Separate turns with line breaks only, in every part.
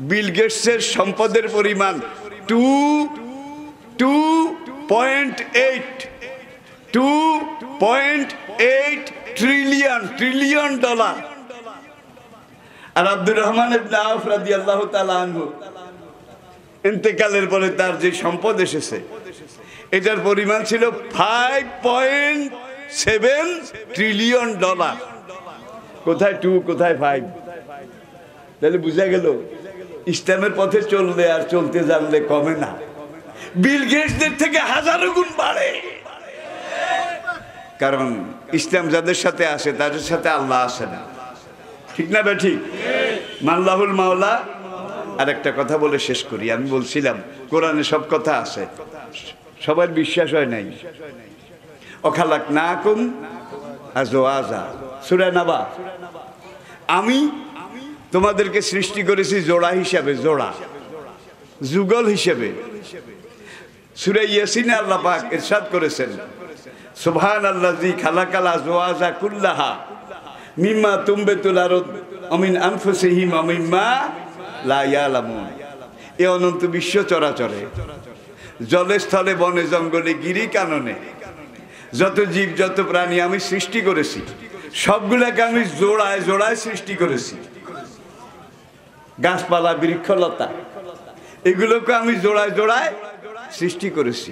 বিল গেটসের সম্পদের পরিমাণ 2.8 trillion dollar. আর আব্দুর রহমান ইবনে আওফ রাদিয়াল্লাহু তাআলা আনহু ইন্তেকালের পরে তার যে সম্পদ এসেছে এটার পরিমাণ ছিল 5.7 ট্রিলিয়ন ডলার। কোথায় 2 কোথায় 5? তাহলে বুঝা গেল ইসলামের পথে চললে আর চলতে জানলে কমে না, বিল গেটসদের থেকে হাজারো গুণ বাড়ে। কারণ ইসলাম যাদের সাথে আসে তাদের সাথে আল্লাহ আসে না, ঠিক না ঠিক? মাল্লাহুল মাওলা। আর একটা কথা বলে শেষ করি। আমি বলছিলাম কোরআনে সব কথা আছে, সবার বিশ্বাস হয় নাই। অখালাকনাকুম আজওয়াজা, সূরা নাবা। আমি তোমাদেরকে সৃষ্টি করেছি জোড়া হিসাবে, জোড়া যুগল হিসেবে। সূরা ইয়াসিনে আল্লাহ পাক ইরশাদ করেছেন, সুবহানাল্লাযী খালাকাল আজওয়াজা কুল্লাহা মিম্মা তুমবিতুল আরদ ওয়া মিন আনফুসিহিম ওয়া মিম্মা লা ইয়ালামুন। এই অনন্ত বিশ্ব চরাচরে, জলে স্থলে বনে জঙ্গলে গিরি কাননে যত জীব যত প্রাণী আমি সৃষ্টি করেছি, সবগুলোকে আমি জোড়ায় জোড়ায় সৃষ্টি করেছি। গাছপালা বৃক্ষলতা এগুলোকে আমি জোড়ায় জোড়ায় সৃষ্টি করেছি।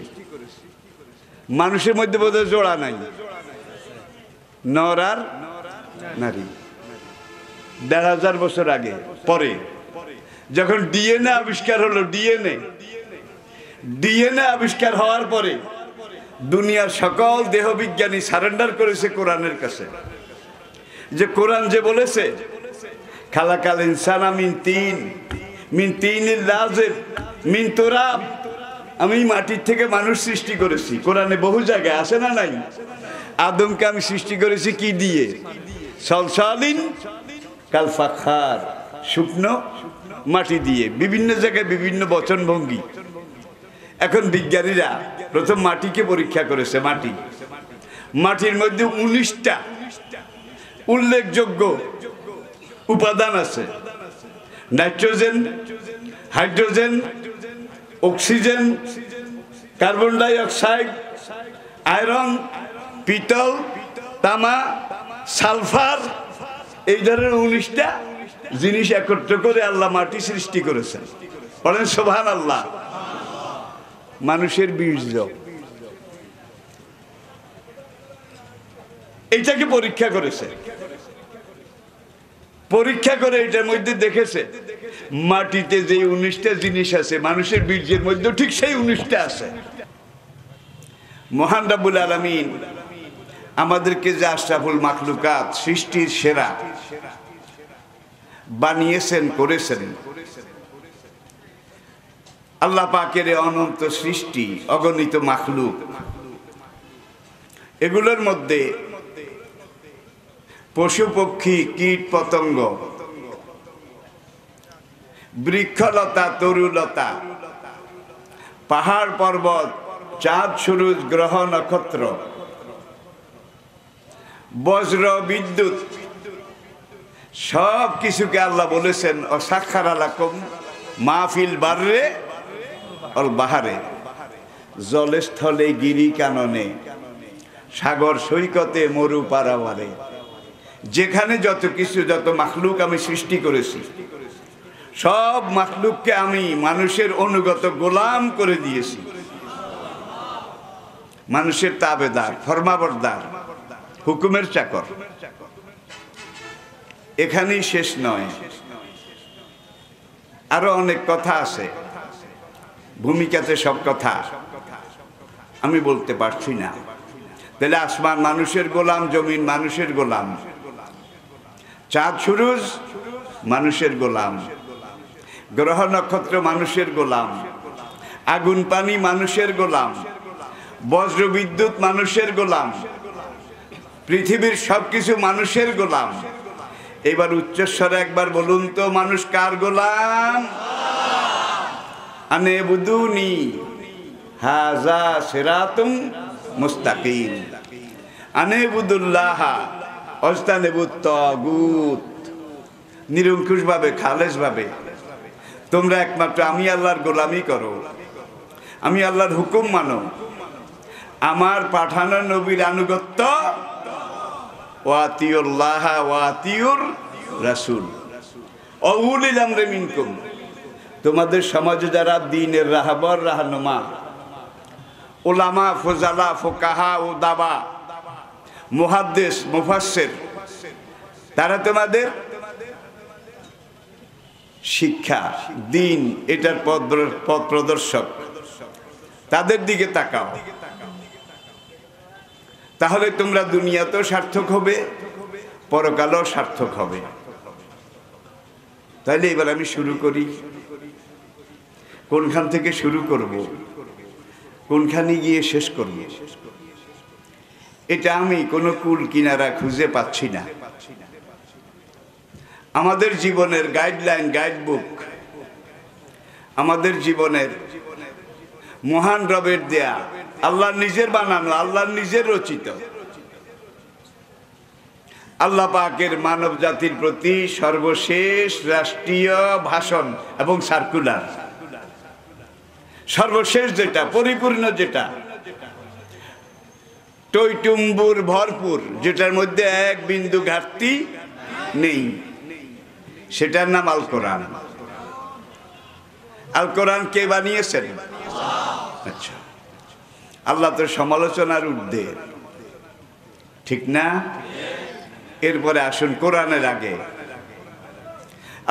মানুষের মধ্যে বোধহয় জোড়া নাই, নর আর নারী। ১,৫০০ বছর আগে পরে যখন ডিএনএ আবিষ্কার হলো, ডিএনএ আবিষ্কার হওয়ার পরে দুনিয়ার সকল দেহবিজ্ঞানী সারেন্ডার করেছে কোরআনের কাছে, যে কোরআন যে বলেছে খালাকাল ইনসানা মিন তিনিল লাযিব মিন তুরাব, আমি মাটির থেকে মানুষ সৃষ্টি করেছি। কোরআনে বহু জায়গায় আছে না নাই? আদমকে আমি সৃষ্টি করেছি কি দিয়ে? সলসালিন কাল ফাখার, শুকনো মাটি দিয়ে। বিভিন্ন জায়গায় বিভিন্ন বচনভঙ্গি। এখন বিজ্ঞানীরা প্রথম মাটিকে পরীক্ষা করেছে। মাটির মধ্যে 19টা উল্লেখযোগ্য উপাদান আছে: nitrogen, hydrogen, oxygen, carbon die oxide, iron, পিতল, তামা, সালফার, এই ধরনের 19টা জিনিস একত্র করে আল্লাহ মাটি সৃষ্টি করেছেন। বলেন সুবহানাল্লাহ। মানুষের বীর্য, এইটাকে পরীক্ষা করেছে। পরীক্ষা করে এটার মধ্যে দেখেছে মাটিতে যে 19টা জিনিস আছে মানুষের বীর্যের মধ্যে ঠিক সেই 19টা আছে। মহান রব্বুল আলামিন আমাদেরকে যে আশরাফুল মাখলুকাত, সৃষ্টির সেরা বানিয়েছেন, করেছেন। আল্লাহ পাকের অনন্ত সৃষ্টি, অগণিত মাখলুক, এগুলোর মধ্যে পশু পক্ষী, কীট পতঙ্গ, বৃক্ষলতা, তরুলতা, পাহাড় পর্বত, চাঁদ সূরজ, গ্রহ নক্ষত্র, বজ্র বিদ্যুৎ, সব কিছুকে আল্লাহ বলেছেন অসাক্ষার আলাকুম মাহফিল বাররে অল বাহারে, জলে স্থলে গিরি কাননে, সাগর সৈকতে মরু পারাওয়ারে। যেখানে যত কিছু, যত মাখলুক আমি সৃষ্টি করেছি, সব মাখলুককে আমি মানুষের অনুগত গোলাম করে দিয়েছি। মানুষের তাবেদার, ফরমাবরদার, হুকুমের চাকর। এখানেই শেষ নয়, আরো অনেক কথা আছে। ভূমিকাতে সব কথা আমি বলতে পারছি না। তাহলে আসমান মানুষের গোলাম, জমিন মানুষের গোলাম, চাঁদ সূরজ মানুষের গোলাম, গ্রহ নক্ষত্র মানুষের গোলাম, আগুন পানি মানুষের গোলাম, বজ্র বিদ্যুৎ মানুষের গোলাম, পৃথিবীর সবকিছু মানুষের গোলাম। এবার উচ্চস্বরে একবার বলুন তো, মানুষ কার গোলাম? আনে বুদুনি হাজা সিরাতুম মুস্তাকিম, আনে বুদুল্লাহ অজতানেবুত তাগুত। নিরঙ্কুশ ভাবে, খালেস ভাবে তোমরা একমাত্র আমি আল্লাহর গোলামি করো, আমি আল্লাহর হুকুম মানো, আমার পাঠানো নবীর আনুগত্য, ওয়াতিউল্লাহ ওয়াতিউর রাসূল ওয়া উলিল আমরি মিনকুম, তোমাদের সমাজে যারা দ্বীনের রাহবার রাহনুমা, উলামা, ফুজালা, ফুকাহা, উদাবা, মুহাদ্দিস, মুফাসসির, তারা তোমাদের শিক্ষা, দ্বীন, এটার পথ প্রদর্শক, তাদের দিকে তাকাও, তাহলে তোমরা দুনিয়াতেও সার্থক হবে, পরকালেও সার্থক হবে। তাইলে এবার আমি শুরু করি। কোনখান থেকে শুরু করব, কোনখানে গিয়ে শেষ করব, এটা আমি কোনো কুল কিনারা খুঁজে পাচ্ছি না। আমাদের জীবনের গাইডলাইন, গাইডবুক, আমাদের জীবনের মহান রবের দেয়া, আল্লাহর নিজের বানানো, আল্লাহর নিজের রচিত, আল্লাহ পাকের মানব জাতির প্রতি সর্বশেষ রাষ্ট্রীয় ভাষণ এবং সার্কুলার, সর্বশেষ যেটা, পরিপূর্ণ যেটা, টইটুম্বুর ভরপুর, যেটার মধ্যে এক বিন্দু ঘাটতি নেই, সেটার নাম আল কোরআন। আল কোরআন কে বানিয়েছেন? আচ্ছা, আল্লাহ তো সমালোচনার ঊর্ধ্বে, ঠিক না? এরপরে আসুন কোরআনের আগে।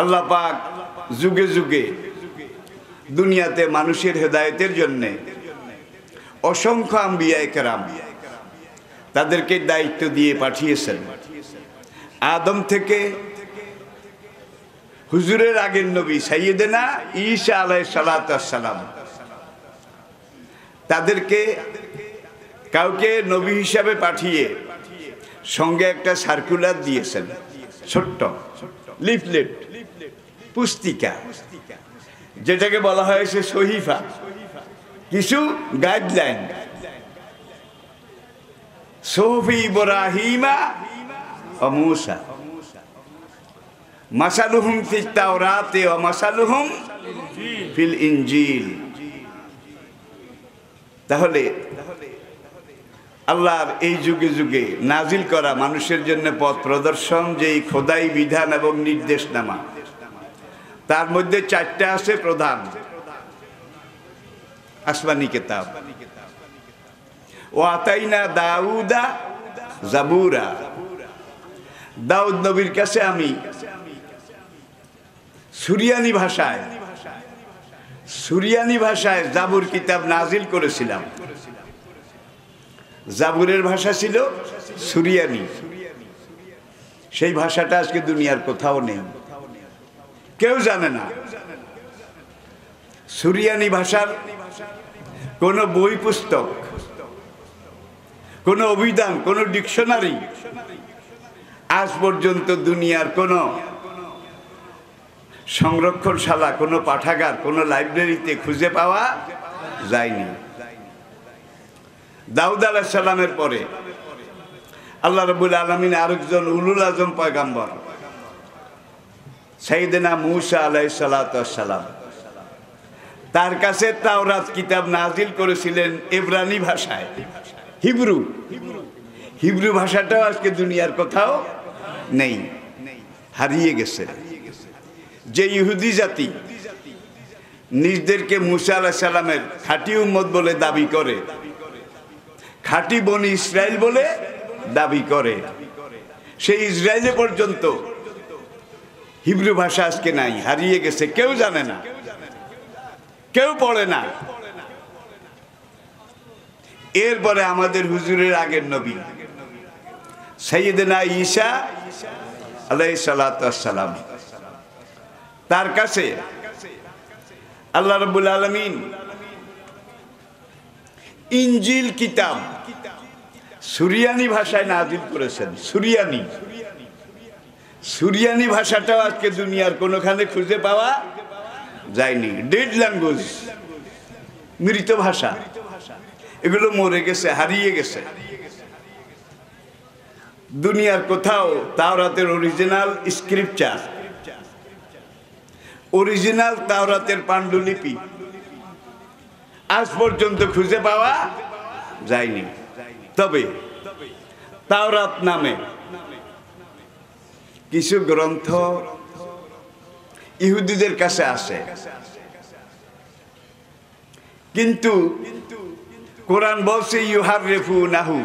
আল্লাহ পাক যুগে যুগে দুনিয়াতে মানুষের হেদায়েতের জন্যে অসংখ্য আম্বিয়ায়ে কেরাম তাদেরকে দায়িত্ব দিয়ে পাঠিয়েছেন। আদম থেকে হুজুরের আগের নবী সাইয়েদেনা ঈসা আলাইহিস সালাতু ওয়াস সালাম, তাদেরকে কাউকে নবী হিসাবে পাঠিয়ে সঙ্গে একটা সার্কুলার দিয়েছেন, ছোট্ট লিফলেট, পুস্তিকা, যেটাকে বলা হয়েছে সহিফা, কিছু গাইডলাইন। সুহুফি ইব্রাহিমা ওয়া মূসা মাসালুহুম ফিত তাওরাতে ওয়া মাসালুহুম ফিল ইনজিল। তাহলে আল্লাহর এই যুগে যুগে নাজিল করা মানুষের জন্য পথ প্রদর্শন যেই খোদাই বিধান এবং নির্দেশনামা, তার মধ্যে চারটা আছে প্রধান আসমানি কিতাব। ওয়াতাইনা দাউদা জাবুরা, দাউদ নবীর কাছে আমি সুরিয়ানি ভাষায় জাবুর কিতাব নাজিল করেছিলাম। জাবুরের ভাষা ছিল সুরিয়ানি, সেই ভাষাটা আজকে দুনিয়ার কোথাও নেই, কেউ জানে না। সুরিয়ানি ভাষার কোন বই পুস্তক, কোন অভিধান, কোন ডিকশনারি আজ পর্যন্ত দুনিয়ার কোন সংরক্ষণশালা, কোন পাঠাগার, কোন লাইব্রেরিতে খুঁজে পাওয়া যায়নি। দাউদ আলাইহিস সালামের পরে আল্লাহ রাব্বুল আলামিন আরেকজন উলুল আজম পয়গম্বর সাইয়েদেনা মূসা আলাইহিস সালাতু ওয়াস সালাম, তার কাছে তাওরাত কিতাব নাজিল করেছিলেন ইব্রানি ভাষায়, হিব্রু ভাষাটাও আজকে দুনিয়ার কোথাও নেই, হারিয়ে গেছে। যে ইহুদি জাতি নিজদেরকে মূসা আলাইহিস সালামের খাঁটি উম্মত বলে দাবি করে, খাঁটি বনি ইসরাইল বলে দাবি করে, সেই ইসরায়েলে পর্যন্ত হিব্রু ভাষা আজকে নাই, হারিয়ে গেছে, কেউ জানে না, কেউ পড়ে না। এরপরে আমাদের হুজুরের আগের নবী সাইয়েদেনা ঈসা আলাইহিস সালাতু ওয়াস সালাম, তার কাছে আল্লাহ রাব্বুল আলামিন ইনজিল কিতাব সুরিয়ানি ভাষায় নাজিল করেছেন। সুরিয়ানি ভাষাটাও আজকে দুনিয়ার কোনোখানে খুঁজে পাওয়া যায়নি। ডেড ল্যাঙ্গুয়েজ, মৃত ভাষা, এগুলো মরে গেছে, হারিয়ে গেছে। দুনিয়ার কোথাও তাওরাতের অরিজিনাল স্ক্রিপচার, অরিজিনাল তাওরাতের পাণ্ডুলিপি আজ পর্যন্ত খুঁজে পাওয়া যায়নি। তবে তাওরাত নামে কিছু গ্রন্থ ইহুদিদের কাছে আছে, কিন্তু কোরআন বলছে ইউহাররিফু নাহু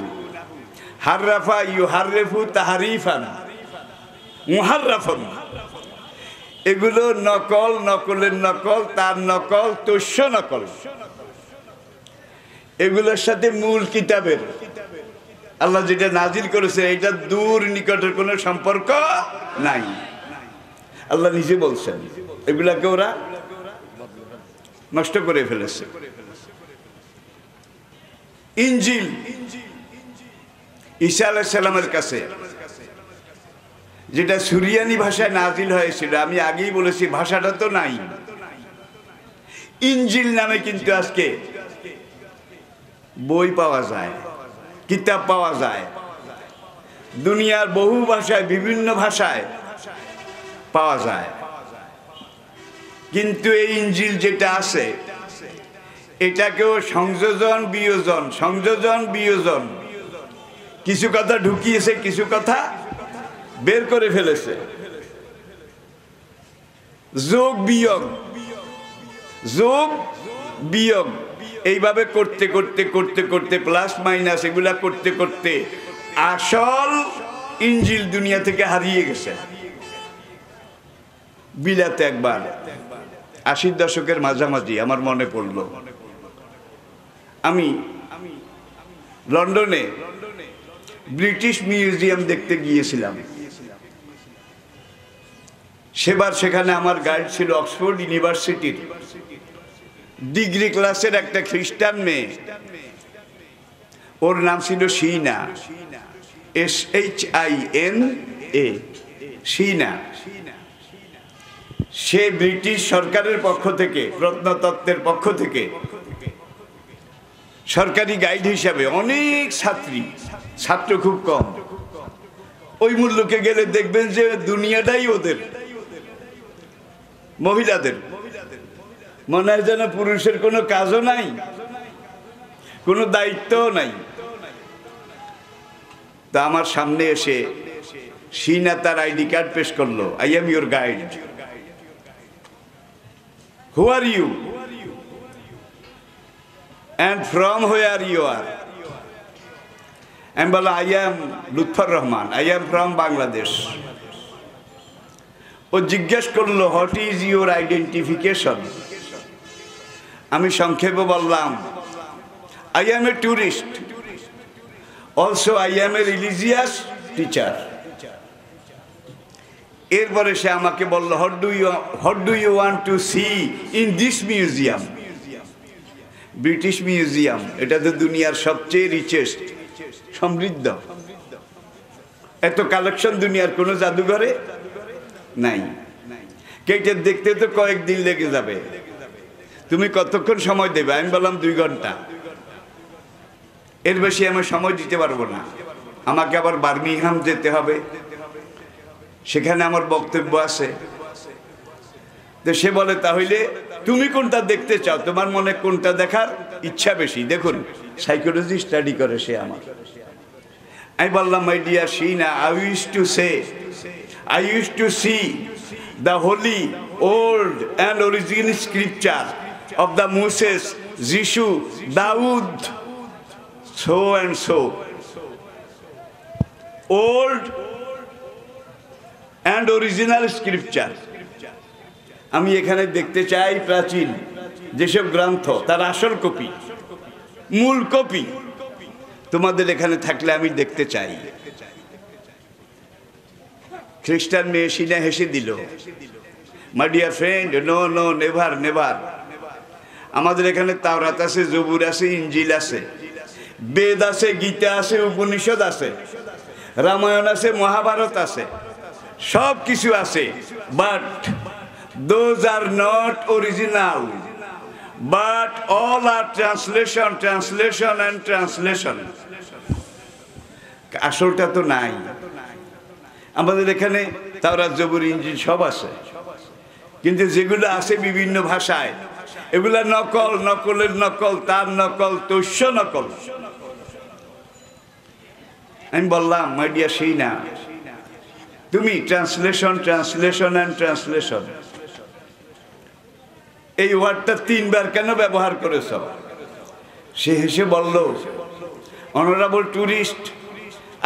হাররাফা ইউহাররিফু তাহরিফান মুহাররাফান। এগুলো নকল, নকলের নকল, তার নকল, তস্য নকল। এগুলোর সাথে মূল কিতাবের আল্লাহ যেটা নাজিল করেছে এটা দূর নিকটের কোনো সম্পর্ক নাই। আল্লাহ নিজে বলছেন এগুলাকে ওরা নষ্ট করে ফেলেছে। ইনজিল ঈসা আলাইহিস সালামের কাছে যেটা সুরিয়ানি ভাষায় নাজিল হয়েছিল, আমি আগেই বলেছি ভাষাটা তো নাই। ইনজিল নামে কিন্তু আজকে বই পাওয়া যায়, কিতাব পাওয়া যায়, দুনিয়ার বহু ভাষায়, বিভিন্ন ভাষায় পাওয়া যায়। কিন্তু এই ইনজিল যেটা আছে এটাকেও সংযোজন বিয়োজন, সংযোজন বিয়োজন, কিছু কথা ঢুকিয়েছে, কিছু কথা বের করে ফেলেছে, যোগ বিয়োগ, যোগ বিয়োগ, এইভাবে করতে করতে করতে করতে প্লাস মাইনাস এগুলা করতে করতে আসল ইনজিল দুনিয়া থেকে হারিয়ে গেছে। বিলাতে একবার 80 দশকের মাঝামাঝি আমার মনে পড়লো, আমি লন্ডনে ব্রিটিশ মিউজিয়াম দেখতে গিয়েছিলাম। সেবার সেখানে আমার গাইড ছিল অক্সফোর্ড ইউনিভার্সিটির ডিগ্রি ক্লাসের একটা খ্রিস্টান মেয়ে, ওর নাম ছিল শিনা, SHINA, শিনা। সে ব্রিটিশ সরকারের পক্ষ থেকে, প্রত্নতত্ত্বের পক্ষ থেকে সরকারি গাইড হিসাবে, অনেক ছাত্র খুব কম। ওই মূল্যকে গেলে দেখবেন যে দুনিয়াটাই ওদের, মহিলাদের। মনে হয় যেন পুরুষের কোনো কাজও নাই, কোনো দায়িত্বও নাই। তা আমার সামনে এসে শিনা তার আইডি কার্ড পেশ করলো, I am your guide, who are you and from where you are? আমি বললাম I am Lutfur Rahman, I am from Bangladesh. ও জিজ্ঞেস করলো what is your identification? আমি সংক্ষেপে বললাম I am a tourist, also I am a religious teacher. এরপরে সে আমাকে বলল what do you want to see in this museum? British museum, এটা তো দুনিয়ার সবচেয়ে রিচেস্ট, সমৃদ্ধ, এত কালেকশন দুনিয়ার কোনো জাদুঘরে নাই। কেটে দেখতে তো কয়েকদিন লেগে যাবে, তুমি কতক্ষণ সময় দেবে? আমি বললাম 2 ঘন্টা, এর বেশি আমি সময় দিতে পারবো না। আমাকে আবার বার্মিংহাম যেতে হবে, সেখানে আমার বক্তব্য আছে। তো সে বলে তাহলে তুমি কোনটা দেখতে চাও, তোমার মনে কোনটা দেখার ইচ্ছা বেশি? দেখুন সাইকোলজি স্টাডি করে সে আমার। আমি বললাম my dear Sheena, I used to see the holy old and original scripture of the Moses, Jesus, Dawood, so and so, old and original scripture. আমি এখানে দেখতে চাই প্রাচীন যেসব গ্রন্থ তার আসল কপি, মূল কপি তোমাদের এখানে থাকলে আমি দেখতে চাই। খ্রিস্টান মেয়ে শিনা হেসে দিল, my dear friend, no no, never never. আমাদের এখানে তাওরাত আছে, জবুর আছে, ইনজিল আছে, বেদ আছে, গীতা আছে, উপনিষদ আছে, রামায়ণ আছে, মহাভারত আছে, সব কিছু আছে, but those are not original, but all are translation and translation. আসলটা তো নাই। আমাদের এখানে তাওরাত, জবুর, ইনজিল সব আছে, কিন্তু যেগুলো আছে বিভিন্ন ভাষায় এগুলা নকল, নকলের নকল, তার নকল, তস্য নকল। আমি বললাম মাই ডিয়ার সেইনা, তুমি ট্রান্সলেশন ট্রান্সলেশন অ্যান্ড ট্রান্সলেশন এই ওয়ার্ডটা 3 বার কেন ব্যবহার করেছ? সে হেসে বলল, honourable tourist,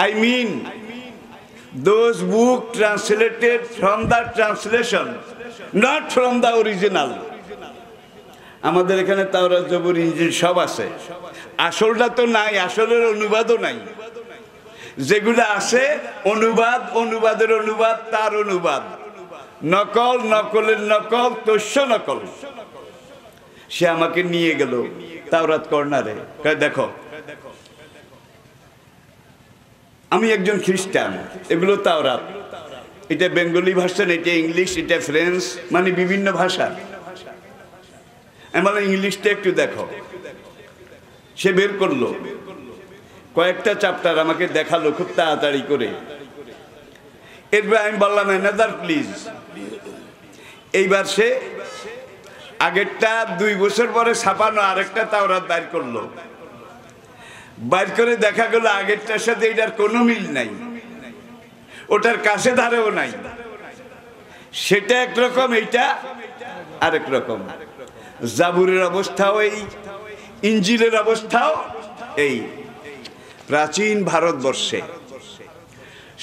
I mean those book translated from the translation, not from the original. আমাদের এখানে তাওরাত, জবুর, ইনজিল সব আছে, আসলটা তো নাই, আসলের অনুবাদও নাই। যেগুলো আছে অনুবাদ, অনুবাদের অনুবাদ, তার অনুবাদ, নকল, নকলের নকল, তস্য নকল। সে আমাকে নিয়ে গেল তাওরাত কর্নারে, দেখো আমি একজন খ্রিস্টান, এগুলো তাওরাত, এটা বেঙ্গলি ভার্সন, এটা ইংলিশ, এটা ফ্রেঞ্চ, মানে বিভিন্ন ভাষা। আমি বললাম ইংলিশটা একটু দেখো। সে বের করলো কয়েকটা চ্যাপ্টার, আমাকে দেখালো খুব তাড়াতাড়ি করে। এরপর আমি বললাম অ্যানাদার প্লিজ। এইবার সে আগেরটা 2 বছর পরে ছাপানো আরেকটা তাওরাত বাইর করলো। বাইর করে দেখা গেল আগেরটার সাথে এটার কোনো মিল নাই, ওটার কাছে ধারেও নাই। সেটা একরকম, এইটা আরেক রকম। জাবুরের অবস্থাও এই, ইনজিলের অবস্থাও এই। প্রাচীন ভারতবর্ষে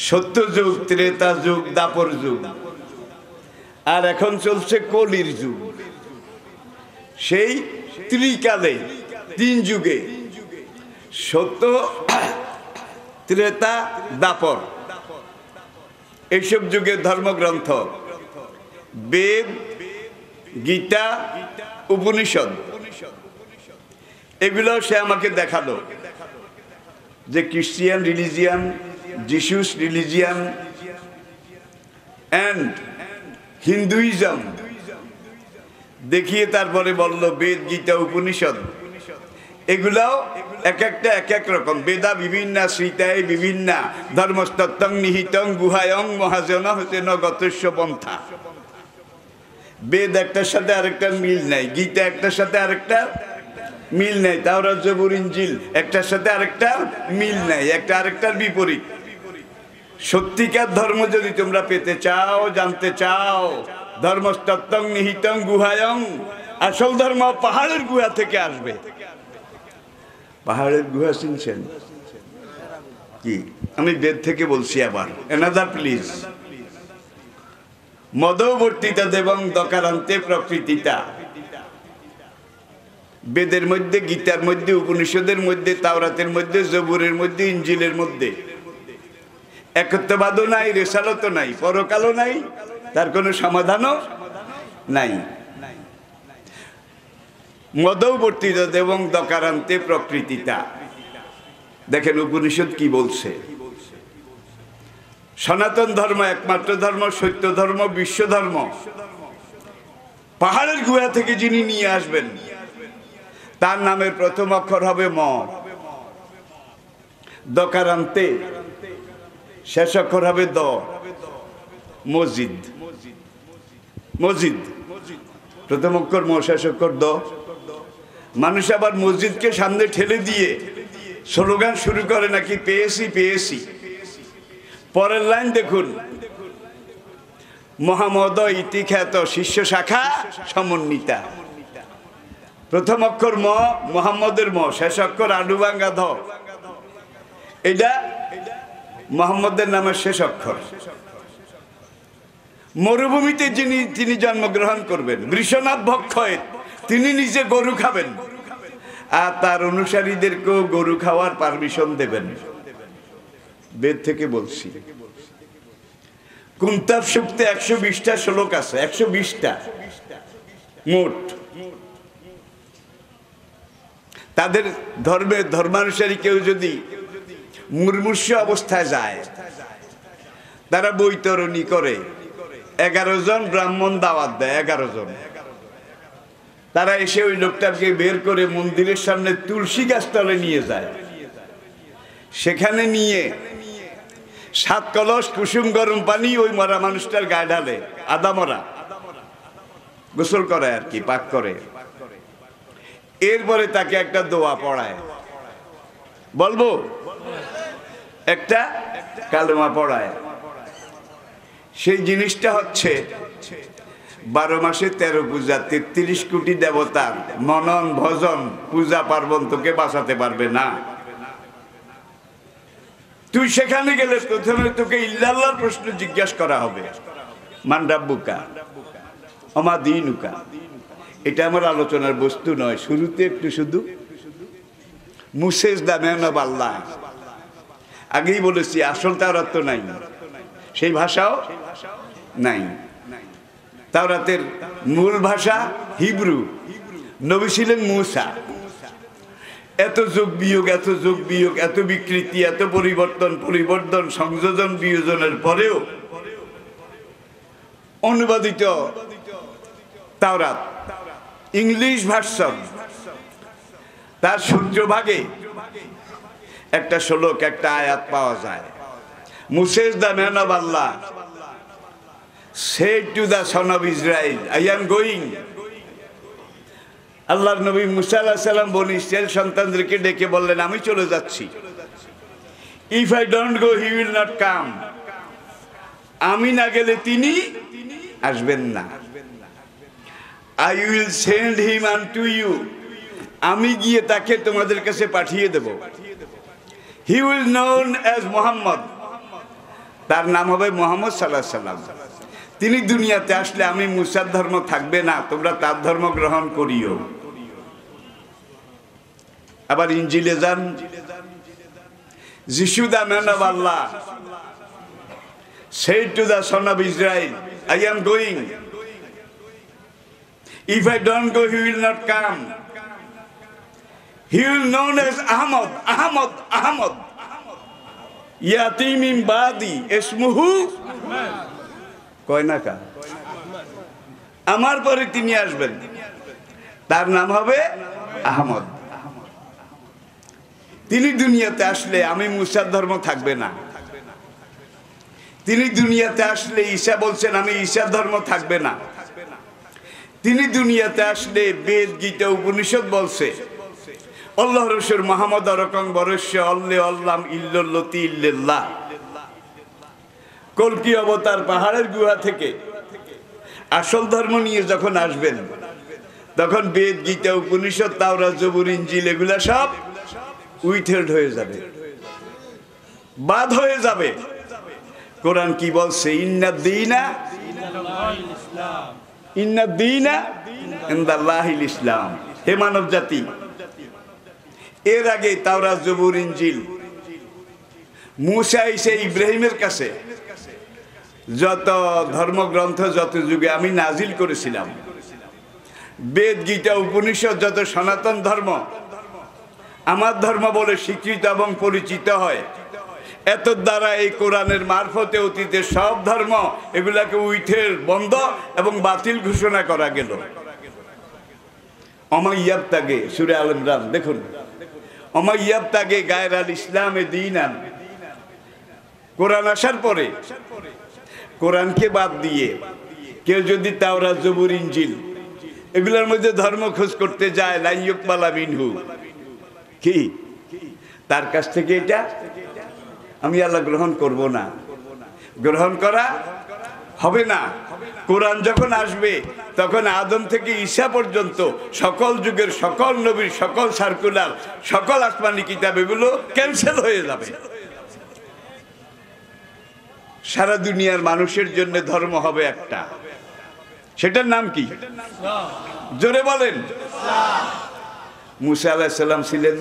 সত্যযুগ, ত্রেতা যুগ, দাপর যুগ, আর এখন চলছে কলির যুগ। সেই ত্রিকালে, 3 যুগে, সত্য, ত্রেতা, দাপর, এইসব যুগের ধর্মগ্রন্থ, বেদ, গীতা, উপনিষদ, এগুলো সে আমাকে দেখালো যে Christian religion, জিসুস religion and Hinduism দেখিয়ে তারপরে বলল বেদ, গীতা, উপনিষদ এগুলাও এক একটা এক এক রকম। বেদা বিভিন্ন শ্রীতায় বিভিন্ন ধর্মস্তত্ত্বং নিহিতং গুহায়ং মহাজন হতেন গতস্য পন্থা। বেদ একটার সাথে আরেকটার মিল নাই, গীতা একটার সাথে আরেকটার মিল নাই, তাওরাত, জবুর, ইনজিল একটার সাথে আরেকটার মিল নাই, একটা আরেকটার বিপরীত। সত্যিকার ধর্ম যদি তোমরা পেতে চাও, জানতে চাও, ধর্মস্তত্ত্বং নিহিতং গুহায়ং, আসল ধর্ম পাহাড়ের গুহা থেকে আসবে। পাহাড়ের গুহা শুনছেন কি? আমি বেদ থেকে বলছি আবার, অ্যানাদার প্লিজ। মদবর্তিতা দেবং দকারান্তে প্রকৃতিতা। বেদের মধ্যে, গীতার মধ্যে, উপনিষদের মধ্যে, তাওরাতের মধ্যে, জবুরের মধ্যে, ইনজিলের মধ্যে একত্ববাদও নাই, রেসালতও নাই, পরকালও নাই, তার কোনো সমাধানও নাই। মদবর্তিতা দেবং দকারান্তে প্রকৃতিতা। দেখেন উপনিষদ কি বলছে, সনাতন ধর্ম একমাত্র ধর্ম, সত্য ধর্ম, বিশ্ব ধর্ম। পাহাড়ের গুহা থেকে যিনি নিয়ে আসবেন তার নামের প্রথম অক্ষর হবে ম, দকারান্তে শেষ অক্ষর হবে দ, মসজিদ। মসজিদ প্রথম অক্ষর ম, শেষ অক্ষর দ। মানুষ আবার মসজিদকে সামনে ঠেলে দিয়ে স্লোগান শুরু করে নাকি পেয়েছি পেয়েছি। পরের লাইন দেখুন, মহামদ ইতি খ্যাত শিষ্য শাখা সমন্বিতা। প্রথম অক্ষর ম, মোহাম্মদের ম, শেষ অক্ষর আডুবাঙ্গা ধ, এটা মোহাম্মদের নামের শেষ অক্ষর। মরুভূমিতে তিনি জন্মগ্রহণ করবেন, বৃষনাথ ভক্ষয়, তিনি নিজে গরু খাবেন আর তার অনুসারীদেরকেও গরু খাওয়ার পারমিশন দেবেন। বেদ থেকে বলছি। কুন্তাব সূক্তে 120টা শ্লোক আছে, 120টা মোট। তাদের ধর্মানুসারী কেউ যদি মুমূর্ষু অবস্থায় যায়, তারা বৈতরণী করে, 11 জন ব্রাহ্মণ দাওয়াত দেয়, 11 জন। তারা এসে ওই লোকটাকে বের করে মন্দিরের সামনে তুলসী গাছ তলে নিয়ে যায়। সেখানে নিয়ে 7 কলস কুসুম গরম পানি ওই মরা মানুষটার গায়ে ঢালে, আদা মরা। গোসল করে আর কি, পাক করে। এরপরে তাকে একটা দোয়া পড়ায়, বলবো একটা কালেমা পড়ায়। সেই জিনিসটা হচ্ছে 12 মাসে 13 পূজা, 33 কোটি দেবতার মনন ভজন পূজা পার্বণ তোকে বাঁচাতে পারবে না। তুই সেখানে গেলে প্রথমে তোকে ইল্লাল্লাহর প্রশ্ন জিজ্ঞাসা করা হবে, মান রাব্বুকা ওমা দীনুকা। এটা আমার আলোচনার বস্তু নয়, শুরুতে একটু শুধু মুসেজ দা ম্যান অফ আল্লাহ, আগেই বলেছি আসল তাওরাত তো নাই, সেই ভাষাও নাই। তাওরাতের মূল ভাষা হিব্রু, নবী ছিলেন মূসা। এত যোগ বিয়োগ, এত যোগ বিয়োগ, এত বিকৃতি, এত পরিবর্তন সংযোজন বিয়োজনের পরেও অনুবাদিত তাওরাত ইংলিশ ভার্সন, তার সূত্রভাগে একটা শ্লোক, একটা আয়াত পাওয়া যায়, Moses the man of Allah said to the son of Israel, I am going. আল্লাহর নবী মুসা আলাইহিস সালাম বনি ইসরাইল সন্তানদেরকে ডেকে বললেন, আমি চলে যাচ্ছি। If I don't go, he will not come. আমি না গেলে তিনি আসবেন না। I will send him unto you. আমি গিয়ে তাকে তোমাদের কাছে পাঠিয়ে দেব। He will known as Muhammad. তার নাম হবে মুহাম্মদ সাল্লাল্লাহু আলাইহি সাল্লাম। তিনি দুনিয়াতে আসলে আমি মুসার ধর্ম থাকবে না, তোমরা তার ধর্ম গ্রহণ করিও। আবার ইনজিলে যান, যিশু the man of Allah said to the son of Israel, I am going. If I don't go, he will not come. He will known as Ahmad. Yati min ba'di ismuhu কয় না কা, আমার পরে তিনি আসবেন, তার নাম হবে আহমদ। তিনি দুনিয়াতে আসলে আমি মুসার ধর্ম থাকবে না। তিনি দুনিয়াতে আসলে ঈসা বলছেন আমি ঈসার ধর্ম থাকবে না। তিনি দুনিয়াতে আসলে বেদ গীতা উপনিষদ বলছে আল্লাহ রসুল মুহাম্মদ রকম বরস্য অল্লে আল্লাম ইল্লাল্লাতি ইল্লাল্লাহ। কল্কি অবতার পাহাড়ের গুহা থেকে আসল ধর্ম নিয়ে যখন আসবেন, তখন বেদ গীতা উপনিষদ তাওরাত জবুর ইনজিল এগুলা সব উইথহেল্ড হয়ে যাবে, বাদ হয়ে যাবে। কোরআন কি বলছে? ইন্নাদ-দীনা ইনদাল্লাহিল ইসলাম। হে মানব জাতি, এর আগে তাওরাত জবুর ইনজিল মুসা এসে ইব্রাহিমের কাছে যত ধর্মগ্রন্থ যত যুগে আমি নাজিল করেছিলাম, বেদ গীতা উপনিষদ যত সনাতন ধর্ম আমার ধর্ম বলে স্বীকৃত এবং পরিচিত হয়, এত দ্বারা এই কোরআনের মারফতে অতীতের সব ধর্ম এগুলাকে উইথের বন্ধ এবং বাতিল ঘোষণা করা গেল। অমাইয়াব তাগে সূরা আল ইমরান দেখুন, অমাইয়াব তাগে গায়র আল ইসলামে দীনান। কোরআন আসার পরে কোরআনকে বাদ দিয়ে কেউ যদি তাওরাত জবুর ইনজিল এগুলোর মধ্যে ধর্ম খোঁজ করতে যায়, লা ইউকবালা মিনহু, কি তার কাছ থেকে এটা আমি আল্লাহ গ্রহণ করব না, গ্রহণ করা হবে না। কোরআন যখন আসবে তখন আদম থেকে ঈসা পর্যন্ত সকল যুগের সকল নবীর সকল সার্কুলার সকল আসমানি কিতাব এগুলো ক্যান্সেল হয়ে যাবে। সারা দুনিয়ার মানুষের জন্য ধর্ম হবে একটা, সেটার নাম কি? জোরে বলেন। মুসা আলাইহিস সালাম ছিলেন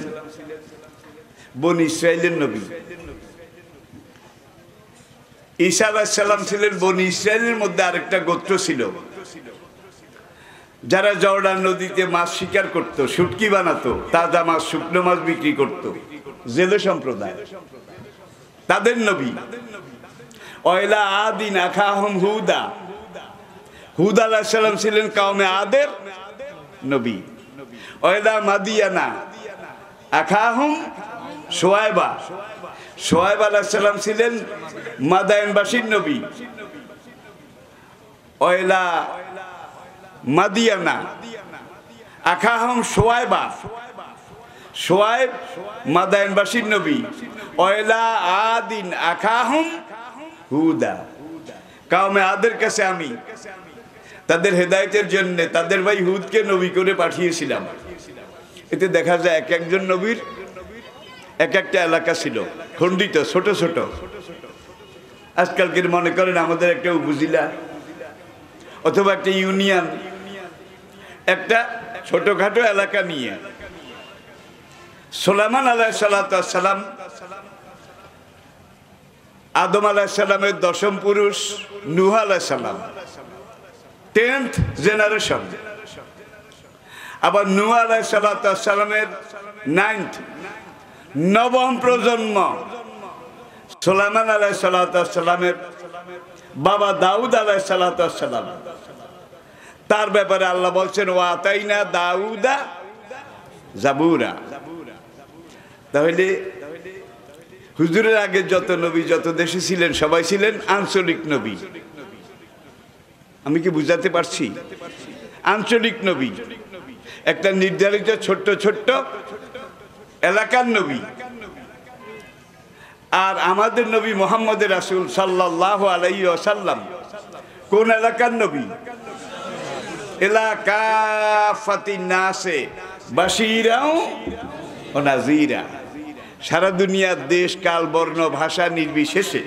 বনি ইসরাইলের নবী, ঈসা আলাইহিস সালাম ছিলেন বনি ইসরাইলের মধ্যে আরেকটা গোত্র ছিল যারা জর্ডান নদীতে মাছ শিকার করত, শুটকি বানাতো, তাজা মাছ শুকনো মাছ বিক্রি করত, জেলে সম্প্রদায়, তাদের নবী। ওয়াইলা আদিন আখাহুম হুদা, হুদ আলাইহিস সালাম ছিলেন কওমে আদের নবী। ওয়াইলা মাদিয়ানা আখাহুম শুআয়বা, শুআয়ব আলাইহিস সালাম ছিলেন মাদায়েনবাসীর নবী। ওয়াইলা মাদিয়ানা, আখাহম শোয়াইবা, শোয়াইব মাদায়েনবাসীর নবী, ওয়াইলা আদিন আখাহম হুদা, কওমে আদের কাছে আমি তাদের হেদায়েতের জন্য তাদের ভাই হুদকে নবী করে পাঠিয়েছিলাম। এতে দেখা যায় এক একজন নবীর এক একটা এলাকা ছিল, খণ্ডিত, ছোট ছোট। আজকালকের মনে করেন আমাদের একটা উপজেলা অথবা একটা ইউনিয়ন, একটা ছোটখাটো এলাকা নিয়ে। সুলাইমান আলাইহিস সালাম আদম আলাইহিস সালামের দশম পুরুষ, নূহ আলাইহিস সালাম 10th জেনারেশন, আবার নূহ আলাইহিস সালামের 9th নবম প্রজন্ম সুলাইমান আলাইহিস সালামের বাবা দাউদ আলাইহিস সালাম। তার ব্যাপারে আল্লাহ বলছেন ওয়া আতাইনা দাউদা জাবুরা। তাহলে হুজুরের আগে যত নবী যত দেশে ছিলেন সবাই ছিলেন আঞ্চলিক নবী। আমি কি বুঝাতে পারছি? আঞ্চলিক নবী, একটা নির্ধারিত ছোট্ট ছোট্ট এলাকার নবী। আর আমাদের নবী মুহাম্মদ রাসূল সাল্লাল্লাহু আলাইহি ওয়াসাল্লাম কোন এলাকার নবী? এলাকাফাতিন নাসে বাশীরাও ওয়া নাযীরা। সারা দুনিয়ার দেশ কাল বর্ণ ভাষা নির্বিশেষে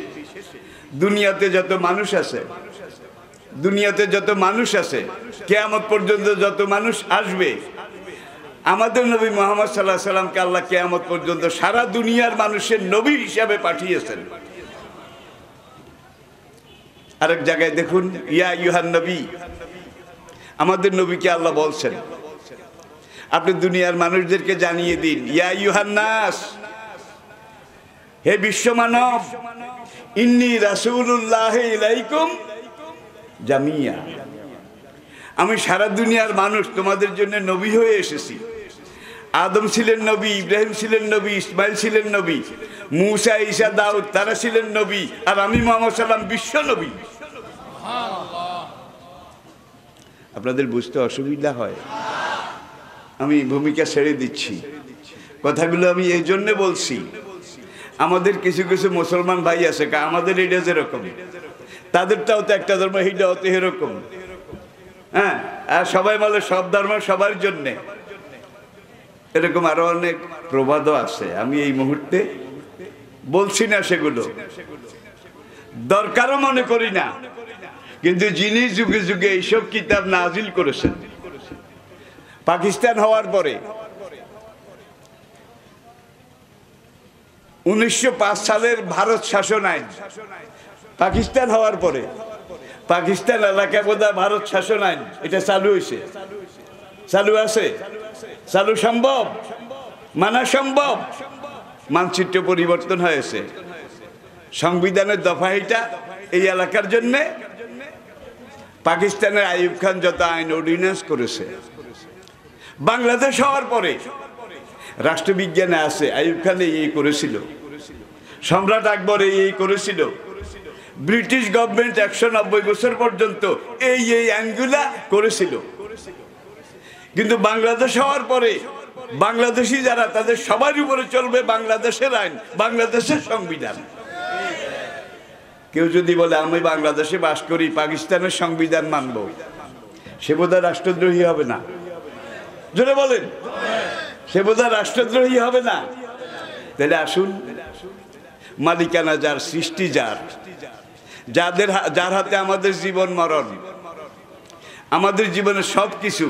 দুনিয়াতে যত মানুষ আছে, দুনিয়াতে যত মানুষ আছে, কিয়ামত পর্যন্ত যত মানুষ আসবে, আমাদের নবী মুহাম্মদ সাল্লাল্লাহু আলাইহি সাল্লামকে আল্লাহ কিয়ামত পর্যন্ত সারা দুনিয়ার মানুষের নবী হিসাবে পাঠিয়েছেন। আরেক জায়গায় দেখুন, ইয়া আইয়ুহান নবী, আমাদের নবীকে আল্লাহ বলছেন আপনি দুনিয়ার মানুষদেরকে জানিয়ে দিন, ইয়া আইয়ুহান নাস, হে বিশ্ব মানব, ইন্নী রাসূলুল্লাহ ইলাইকুম জামিয়া, আমি সারা দুনিয়ার মানুষ তোমাদের জন্য নবী হয়ে এসেছি। আদম ছিলেন নবী, ইব্রাহিম ছিলেন নবী, ইসমাইল ছিলেন নবী, মূসা, ঈসা, দাউদ তারা ছিলেন নবী, আর আমি মুহাম্মদ সাল্লাম বিশ্ব নবী। আপনাদের বুঝতে অসুবিধা হয়? আমি ভূমিকা ছেড়ে দিচ্ছি, কথাগুলো আমি এই জন্য বলছি। আমাদের কিছু কিছু মুসলমান ভাই আছে, আমাদের এটা যেরকম তাদেরটাও তো একটা ধর্ম, এইটাও তো এরকম। হ্যাঁ, আর সবাই বলে সব ধর্ম সবার জন্য, এরকম আরো অনেক প্রবাদও আছে। আমি এই মুহূর্তে বলছি না, সেগুলো দরকারও মনে করি না, কিন্তু যিনি যুগে যুগে এইসব কিতাব নাজিল করেছেন, পাকিস্তান হওয়ার পরে 1905 সালের ভারত শাসন আইন, পাকিস্তান হওয়ার পরে পাকিস্তান এলাকা বোধহয় ভারত শাসন আইন এটা চালু হয়েছে, চালু আছে, চালু সম্ভব, মানা সম্ভব। মানচিত্র পরিবর্তন হয়েছে, সংবিধানের দফা এটা এই এলাকার জন্য। পাকিস্তানের আইয়ুব খান যত আইন অর্ডিন্যান্স করেছে, বাংলাদেশ হওয়ার পরে রাষ্ট্রবিজ্ঞানে আছে আইয়ুব খান এই করেছিল, সম্রাট আকবর এই করেছিল, ব্রিটিশ গভর্নমেন্ট 190 বছর পর্যন্ত এই আইনগুলা করেছিল। কিন্তু বাংলাদেশ হওয়ার পরে বাংলাদেশি যারা, তাদের সবার উপরে চলবে বাংলাদেশের আইন, বাংলাদেশের সংবিধান। কেউ যদি বলে আমি বাংলাদেশে বাস করি, পাকিস্তানের সংবিধান মানব, সে বোধহয় রাষ্ট্রদ্রোহী হবে না? জোরে বলেন, সে বোধহয় রাষ্ট্রদ্রোহী হবে না? তাহলে আসুন, মালিকানা যার, সৃষ্টি যার, যার হাতে আমাদের জীবন মরণ, আমাদের জীবনের সব কিছু,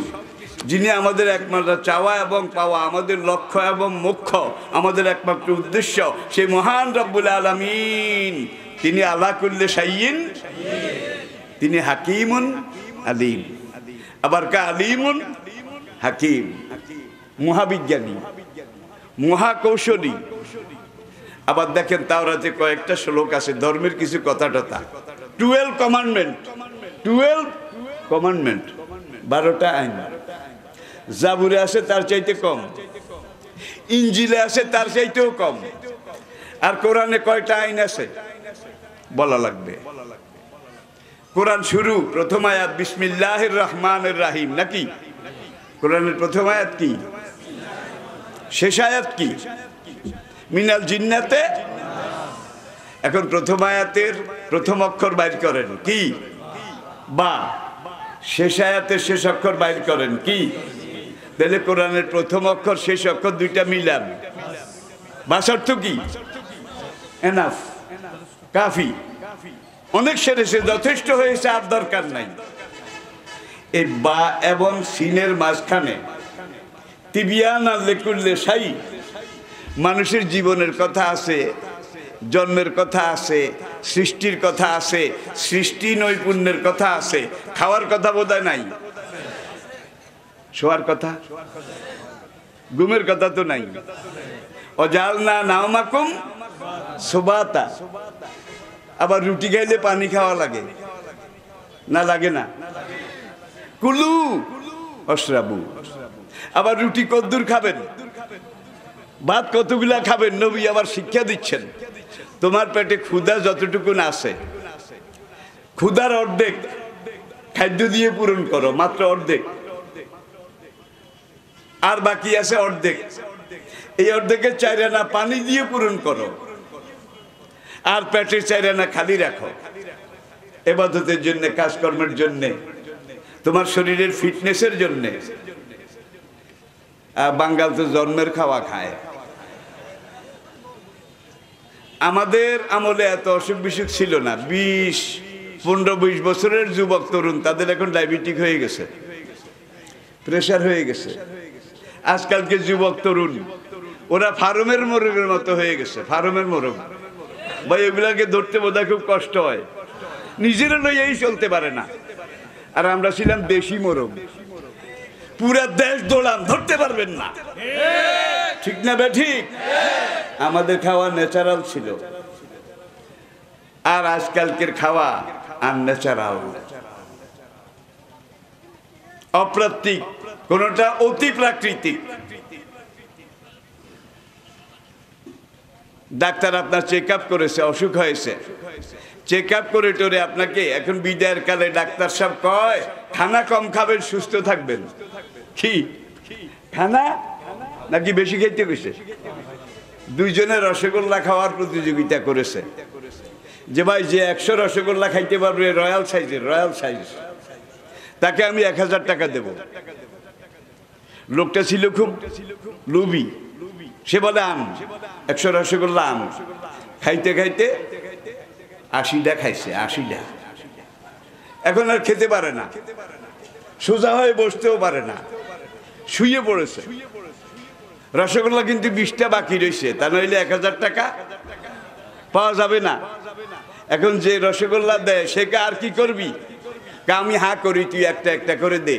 যিনি আমাদের একমাত্র চাওয়া এবং পাওয়া, আমাদের লক্ষ্য এবং মুখ্য, আমাদের একমাত্র উদ্দেশ্য, সেই মহান রব্বুল আলামিন, তিনি আলা কুল্লি শাইইন, তিনি হাকিমুন আলিম। আবার কা আলিমুন হাকিম, মহাবিজ্ঞানী, মহাকৌশলী। আবার দেখেন তাওরাতে কয়েকটা শ্লোক আছে, ধর্মের কিছু কথা টথা, 12 কমান্ডমেন্ট, 12 কমান্ডমেন্ট, 12টা আইন। জাবুরে আছে তার চাইতে কম, ইঞ্জিলে আছে তার চাইতেও কম। আর কোরআনে কয়টা আইন আছে বলা লাগবে? কোরআন শুরু প্রথম আয়াত বিসমিল্লাহির রহমানির রহিম নাকি? কোরআনের প্রথম আয়াত কি? শেষ আয়াত কি? মিনাল জিন্নাতে। এখন প্রথম আয়াতের প্রথম অক্ষর বাইর করেন কি? বা। শেষ আয়াতের শেষ অক্ষর বাইর করেন কি? তাহলে কোরআনের প্রথম অক্ষর শেষ অক্ষর দুইটা মিলান। বাস অর্থ কি? এনাফ, কাফি, অনেক সেরেছে, যথেষ্ট হয়েছে, আর দরকার নাই। এই বা এবং সিনের মাঝখানে তিবিয়ান আর লেকুল্লে সাই, মানুষের জীবনের কথা আছে, জন্মের কথা আছে, সৃষ্টির কথা আছে, সৃষ্টি নৈপুণ্যের কথা আছে, খাওয়ার কথা বোধহয় নাই, শোয়ার কথা, ঘুমের কথা তো নাই। অজালনা নাওমাকুম সুবাতা। আবার রুটি খাইলে পানি খাওয়া লাগে না? লাগে না? কুলু অশরাবু। আবার রুটি কদ্দুর খাবেন, ভাত কতগুলা খাবেন? নবী আবার শিক্ষা দিচ্ছেন, তোমার পেটে ক্ষুধা যতটুকুন আছে, ক্ষুধার অর্ধেক খাদ্য দিয়ে পূরণ করো, মাত্র অর্ধেক, আর বাকি আছে অর্ধেক। এই অর্ধেকের 4 আনা পানি দিয়ে পূরণ করো, আর পেটের 4 আনা খালি রাখো ইবাদতের জন্য, কাজকর্মের জন্য, তোমার শরীরের ফিটনেসের জন্য। বাঙাল তো জন্মের খাওয়া খায়। আমাদের আমলে এত অসুখ বিসুখ ছিল না। 15-20 বছরের যুবক তরুণ, তাদের এখন ডায়াবেটিক হয়ে গেছে, প্রেশার হয়ে গেছে। আজকালকে যুবক তরুণ ওরা ফার্মের মোরগের মতো হয়ে গেছে, ফার্মের মোরগ। ভাই এগুলাকে ধরতে বোধহয় খুব কষ্ট হয়, নিজেরা লইয়াই চলতে পারে না। আর আমরা ছিলাম দেশি মোরগ, পুরা দেশ দৌড়ান, ধরতে পারবেন না, ঠিক না বেঠিক? আমাদের খাওয়া ন্যাচারাল ছিল, আর আজকালকের খাওয়া আনন্যাচারাল, অপ্রাকৃতিক, কোনটা অতি প্রাকৃতিক। ডাক্তার আপনার চেক আপ করেছে, অসুখ হয়েছে, চেক আপ করে টোরে আপনাকে এখন বিদায়ের কালে ডাক্তার সাহেব কয় খানা কম খাবেন, সুস্থ থাকবেন। কি খানা নাকি বেশি খাইতে গেছে? দুইজনে রসগোল্লা খাওয়ার প্রতিযোগিতা করেছে, যে ভাই যে 100 রসগোল্লা খাইতে পারবে রয়্যাল সাইজের, রয়্যাল সাইজ, তাকে আমি 1000 টাকা দেব। লোকটা ছিল খুব লোভী, সে বলে আম 100 রসগোল্লা আম। খাইতে খাইতে 80টা খাইছে, 80টা। এখন আর খেতে পারে না, সোজা হয়ে বসতেও পারে না, শুয়ে পড়েছে। রসগোল্লা কিন্তু 20টা বাকি রয়েছে, তা নইলে 1000 টাকা পাওয়া যাবে না। এখন যে রসগোল্লা দেয় সে আর কি করবি? আমি হা করি, তুই একটা একটা করে দে।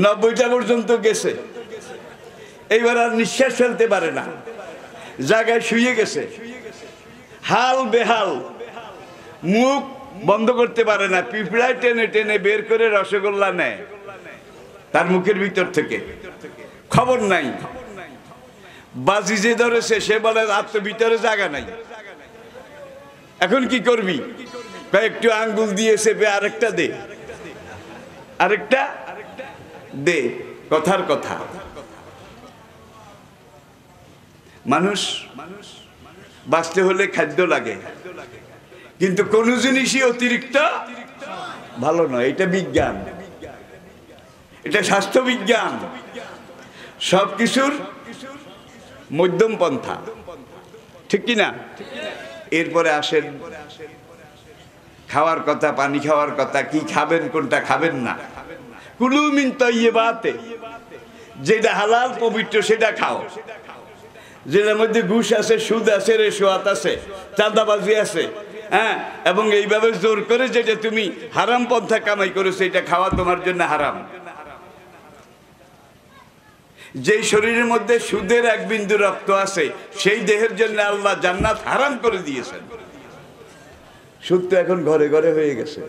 90টা পর্যন্ত গেছে, এইবার আর নিঃশ্বাস ফেলতে পারে না, জায়গায় শুয়ে গেছে, হাল বেহাল, মুখ বন্ধ করতে পারে না, পিঁপড়ায় টেনে টেনে বের করে রসগোল্লা নেয় তার মুখের ভিতর থেকে, খবর নাই। বাজি যে ধরেছে সে বলে আর তো ভিতরে জায়গা নাই, এখন কি করবি? একটু আঙ্গুল দিয়ে চেপে আরেকটা দে, আরেকটা দে। কথার কথা, মানুষ বাঁচতে হলে খাদ্য লাগে, কিন্তু কোন জিনিসই অতিরিক্ত ভালো নয়। এটা বিজ্ঞান, এটা স্বাস্থ্য বিজ্ঞান, সবকিছুর মধ্যম পন্থা, ঠিক কিনা? এরপরে আসেন খাওয়ার কথা, পানি খাওয়ার কথা, কি খাবেন কোনটা খাবেন না। কুলু মিন তাইয়্যিবাতে, যেটা হালাল পবিত্র সেটা খাও। যেটার মধ্যে ঘুষ আছে, সুদ আছে, রেশওয়াত আছে, চাঁদাবাজি আছে, হ্যাঁ, এবং এইভাবে জোর করে যেটা তুমি হারাম পন্থা কামাই করেছো, এটা খাওয়া তোমার জন্য হারাম। যেই শরীরের মধ্যে সুদের 1 বিন্দু রক্ত আছে, সেই দেহের জন্য আল্লাহ জান্নাত হারাম করে দিয়েছেন। সুদ তো এখন ঘরে ঘরে হয়ে গেছে,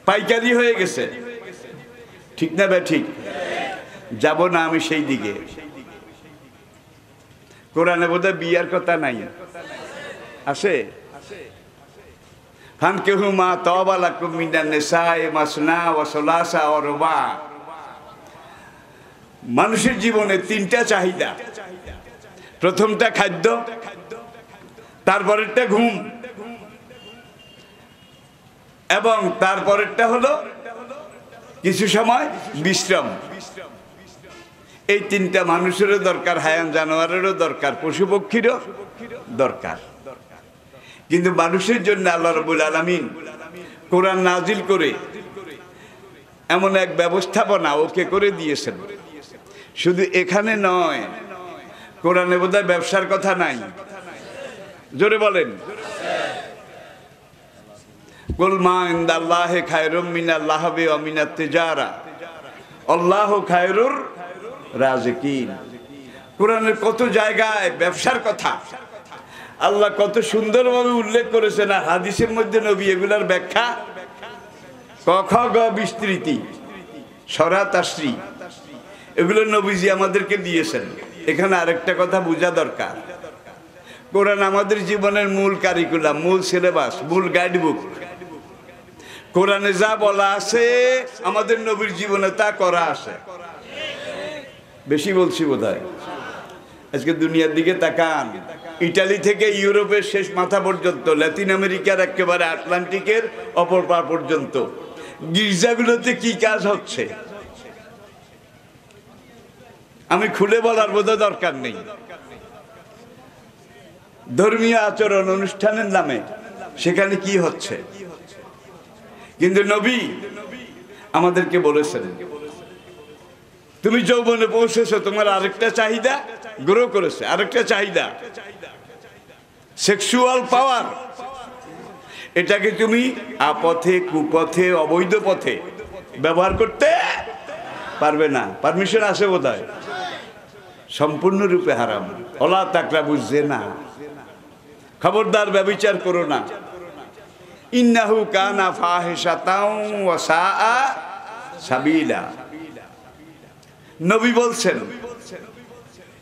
পাইকারি হয়ে গেছে, ঠিক না ভাই? ঠিক। যাব না আমি সেই দিকে। কোরআনে বোধহয় বিয়ার কথা নাই, আছে? ফানকিহু মা তাবা লাকুম মিনান নিসাই মাসনা ওয়া সুলাসা ওয়া রুবা। মানুষের জীবনে তিনটা চাহিদা। প্রথমটা খাদ্য, তারপরেরটা ঘুম, এবং তারপরেরটা হলো কিছু সময় বিশ্রাম। এই তিনটা মানুষেরও দরকার, হায়ান জানোয়ারেরও দরকার, পশু পক্ষীরও দরকার। কিন্তু মানুষের জন্য আল্লাহ রাব্বুল আলামিন কোরআন নাজিল করে এমন এক ব্যবস্থাপনা ওকে করে দিয়েছেন। শুধু এখানে নয়, কোরআনে বোধহয় ব্যবসার কথা নাই, জোরে বলেন। কুল মা ইনদাল্লাহি খায়রুম মিনাল লাহবি ওয়া মিনাত তিজারা আল্লাহু খায়রুর রাজিকিন। কোরআনের কত জায়গায় ব্যবসার কথা আল্লাহ কত সুন্দরভাবে উল্লেখ করেছেন। আর হাদিসের মধ্যে নবী এগুলার ব্যাখ্যা ক খ গ বিস্তৃতি সরা তাসরি এগুলো নবীজি আমাদেরকে দিয়েছেন। এখানে আরেকটা কথা বোঝা দরকার, কোরআন আমাদের জীবনের মূল কারিকুলাম, মূল সিলেবাস, মূল গাইডবুক। কোরআনে যা বলা আছে আমাদের নবীর জীবনে তা করা আছে। বেশি বলছি বোধহয়। আজকে দুনিয়ার দিকে তাকান, ইটালি থেকে ইউরোপের শেষ মাথা পর্যন্ত, লাতিন আমেরিকার একেবারে আটলান্টিকের অপর পার পর্যন্ত গির্জাগুলোতে কি কাজ হচ্ছে আমি খুলে বলার বোধহয় দরকার নেই। ধর্মীয় আচরণ অনুষ্ঠানের নামে সেখানে কি হচ্ছে, কিন্তু নবী আমাদেরকে বলেছেন তুমি যৌবনে পৌঁছেছো, তোমার আরেকটা চাহিদা গ্রো করেছে, আরেকটা চাহিদা সেক্সুয়াল পাওয়ার। এটাকে তুমি আপথে, কুপথে, অবৈধ পথে ব্যবহার করতে পারবে না। পারমিশন আছে বোধহয়, সম্পূর্ণরূপে হারাম। ওলা তাকরাবু জিনা, খবরদার ব্যভিচার করো না। ইন্নাহু কানা ফাহিশাতাও ওয়া সাআ সাবিলা। নবী বলছেন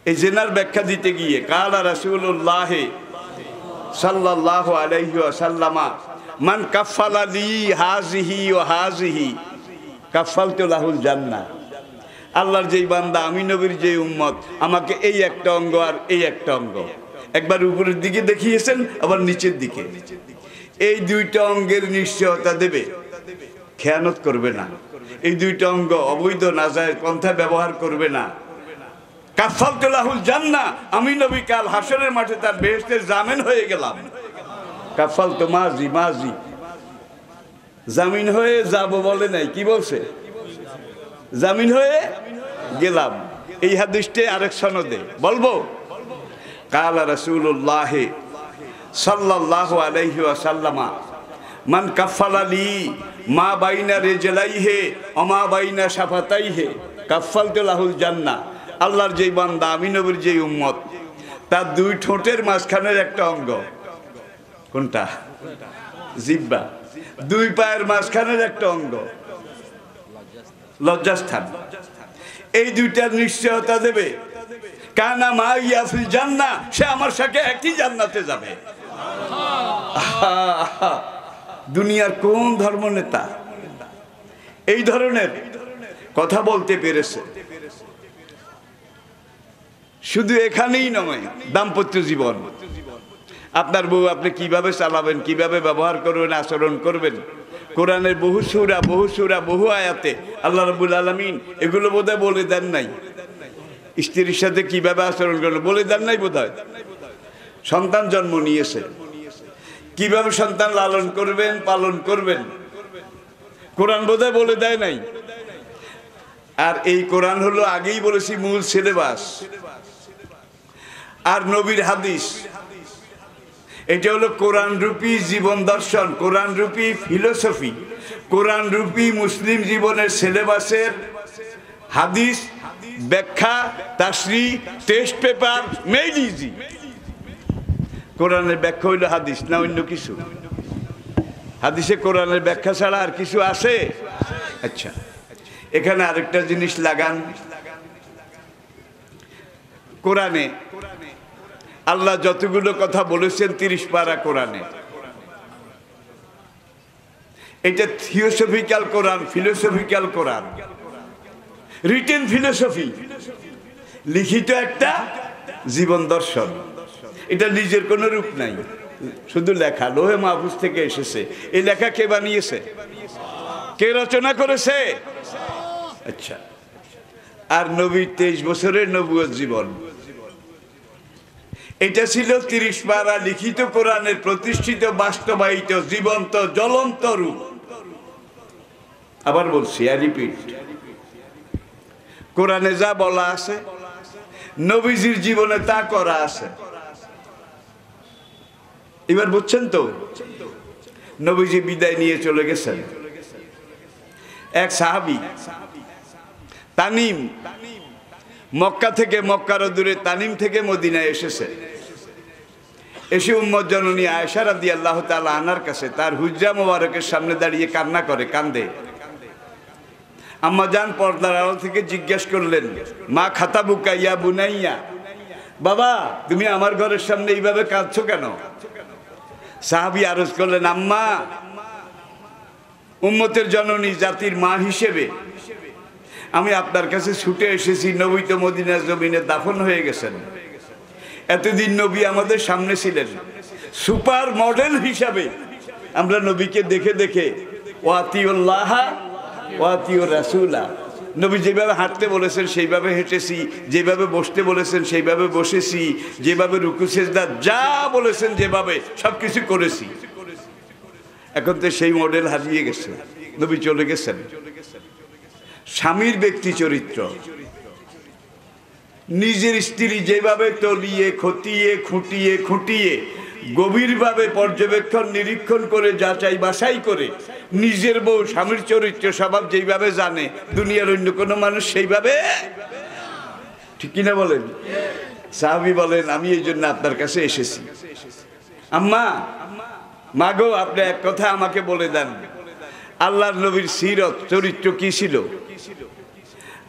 এই জিনার ব্যাখ্যা দিতে গিয়ে, কালা রাসূলুল্লাহ সাল্লাল্লাহু আলাইহি ওয়াসাল্লামা মান কাফালা লি হাযিহি ওয়া হাযিহি কাফালতু লাহুল জান্নাহ। আল্লাহর যেই বান্দা, আমি নবীর যেই উম্মত, আমাকে এই একটা অঙ্গ আর এই একটা অঙ্গ, একবার উপরের দিকে দেখিয়েছেন আবার নিচের দিকে, এই দুইটা অঙ্গের নিশ্চয়তা দেবে, খেয়ানত করবে না। এই দুইটা অঙ্গ অবৈধ নাজায়েজ পন্থা ব্যবহার করবে না। কাফালতু লাহুল জান্নাহ, আমি নবী কাল হাসরের মাঠে তার বেহেশতের জামিন হয়ে গেলাম। কাফালতু মাজি মাজি, জামিন হয়ে যাব বলে নাই, কি বলছে? জামিন হয়ে গেলাম। এই হাদিসটি আরেক সনদে বলবো, কালা রাসূলুল্লাহ সাল্লাল্লাহু আলাইহি ওয়াসাল্লামা মান কাফালা লি মা বাইনা রিজলাইহি ওয়া মা বাইনা শাফাতাইহি কাফালতু লাহুল জান্নাহ। আল্লাহর যেই বান্দা, আমি নবীর যেই উম্মত, তার দুই ঠোঁটের মাঝখানের একটা অঙ্গ, কোনটা? জিহ্বা। দুই পায়ের মাঝখানের একটা অঙ্গ লজ্জাস্থান, এই দুইটার নিশ্চয়তা দেবে। কানা মাইয়া ফিল জান্নাহ, সে আমার সাথে একই জান্নাতে যাবে। দুনিয়ার কোন ধর্মনেতা এই ধরনের কথা বলতে পেরেছে? শুধু এখানেই নয়, দাম্পত্য জীবন, আপনার বউ আপনি কিভাবে চালাবেন, কিভাবে ব্যবহার করবেন, আচরণ করবেন, কোরআনের বহু সূরা বহু আয়াতে আল্লাহ রাব্বুল আলামিন এগুলো বোধহয় বলে দেন নাই। স্ত্রীর সাথে কিভাবে আচরণ করবেন বলে দেন নাই বোধহয়। সন্তান জন্ম নিয়েছে, কিভাবে সন্তান লালন করবেন, পালন করবেন, কোরআন বোধহয় বলে দেয় নাই। আর এই কোরআন হলো, আগেই বলেছি, মূল সিলেবাস। আর নবীর হাদিস, এটা হলো কোরআন রূপী জীবন দর্শন, কোরআন রূপী ফিলোসফি, কোরআন রূপী মুসলিম জীবনের সিলেবাসের হাদিস ব্যাখ্যা, তাসরি, টেস্ট পেপার, মেড ইজি। কোরআনের ব্যাখ্যা হইল হাদিস, না অন্য কিছু? হাদিসে কোরআনের ব্যাখ্যা ছাড়া আর কিছু আছে? আচ্ছা, এখানে আরেকটা জিনিস লাগান। কোরআনে আল্লাহ যতগুলো কথা বলেছেন 30 পারা কোরআনে, এটা থিওসফিক্যাল কোরআন, ফিলোসফিক্যাল কোরআন, রিটেন ফিলোসফি, লিখিত একটা জীবন দর্শন। এটা নিজের কোনো রূপ নাই, শুধু লেখা, লোহে মাহফুজ থেকে এসেছে। এই লেখা কে বানিয়েছে? কে রচনা করেছে? আচ্ছা, আর নবীর 23 বছরের নবুয়ত জীবন, এটা ছিল 30 পারা লিখিত কোরআনের প্রতিষ্ঠিত, বাস্তবায়িত, জীবন্ত, জ্বলন্ত রূপ। আবার বলছি, রিপিট, কোরআনে যা বলা আছে নবীজির জীবনে তা করা আছে। এবার বুঝছেন তো? নবীজি বিদায় নিয়ে চলে গেছেন। এক সাহাবী তানিম, মক্কা থেকে, মক্কার দূরে তানিম থেকে মদিনায় এসেছে। এসে উম্মত জননী আয়েশা রাদিয়াল্লাহু তাআলা আনহার কাছে তার হুজরা মোবারকের সামনে দাঁড়িয়ে কান্না করে, কান্দে। আম্মা জান পর্দার আড়াল থেকে জিজ্ঞেস করলেন, মা খাতাবুকা ইয়া বুনাইয়া, বাবা তুমি আমার ঘরের সামনে এইভাবে কাঁদছো কেন? সাহাবী আরজ করলেন, আম্মা, উম্মতের জননী, জাতির মা হিসেবে আমি আপনার কাছে ছুটে এসেছি। নবী তো মদিনার জমিনে দাফন হয়ে গেছেন। এতদিন নবী আমাদের সামনে ছিলেন, সুপার মডেল হিসাবে আমরা নবীকে দেখে দেখে ওয়াতিউল্লাহ ওয়াতিউর রাসূলা, নবী যেভাবে হাঁটতে বলেছেন সেইভাবে হেঁটেছি, যেভাবে বসতে বলেছেন সেইভাবে বসেছি, যেভাবে রুকু সেজদা যা বলেছেন যেভাবে সবকিছু করেছি। এখন তো সেই মডেল হারিয়ে গেছে, নবী চলে গেছেন। স্বামীর ব্যক্তি চরিত্র, নিজের স্ত্রী যেভাবে তলিয়ে খতিয়ে খুঁটিয়ে খুঁটিয়ে গভীরভাবে পর্যবেক্ষণ নিরীক্ষণ করে যাচাই বাছাই করে নিজের বউ স্বামীর চরিত্র স্বভাব যেইভাবে জানে, দুনিয়ার অন্য কোনো মানুষ সেইভাবে, ঠিক কিনা বলেন? সাহাবী বলেন, আমি এই জন্য আপনার কাছে এসেছি। আম্মা, মাগো, আপনি এক কথা আমাকে বলে দেন, আল্লাহর নবীর সিরত চরিত্র কি ছিল?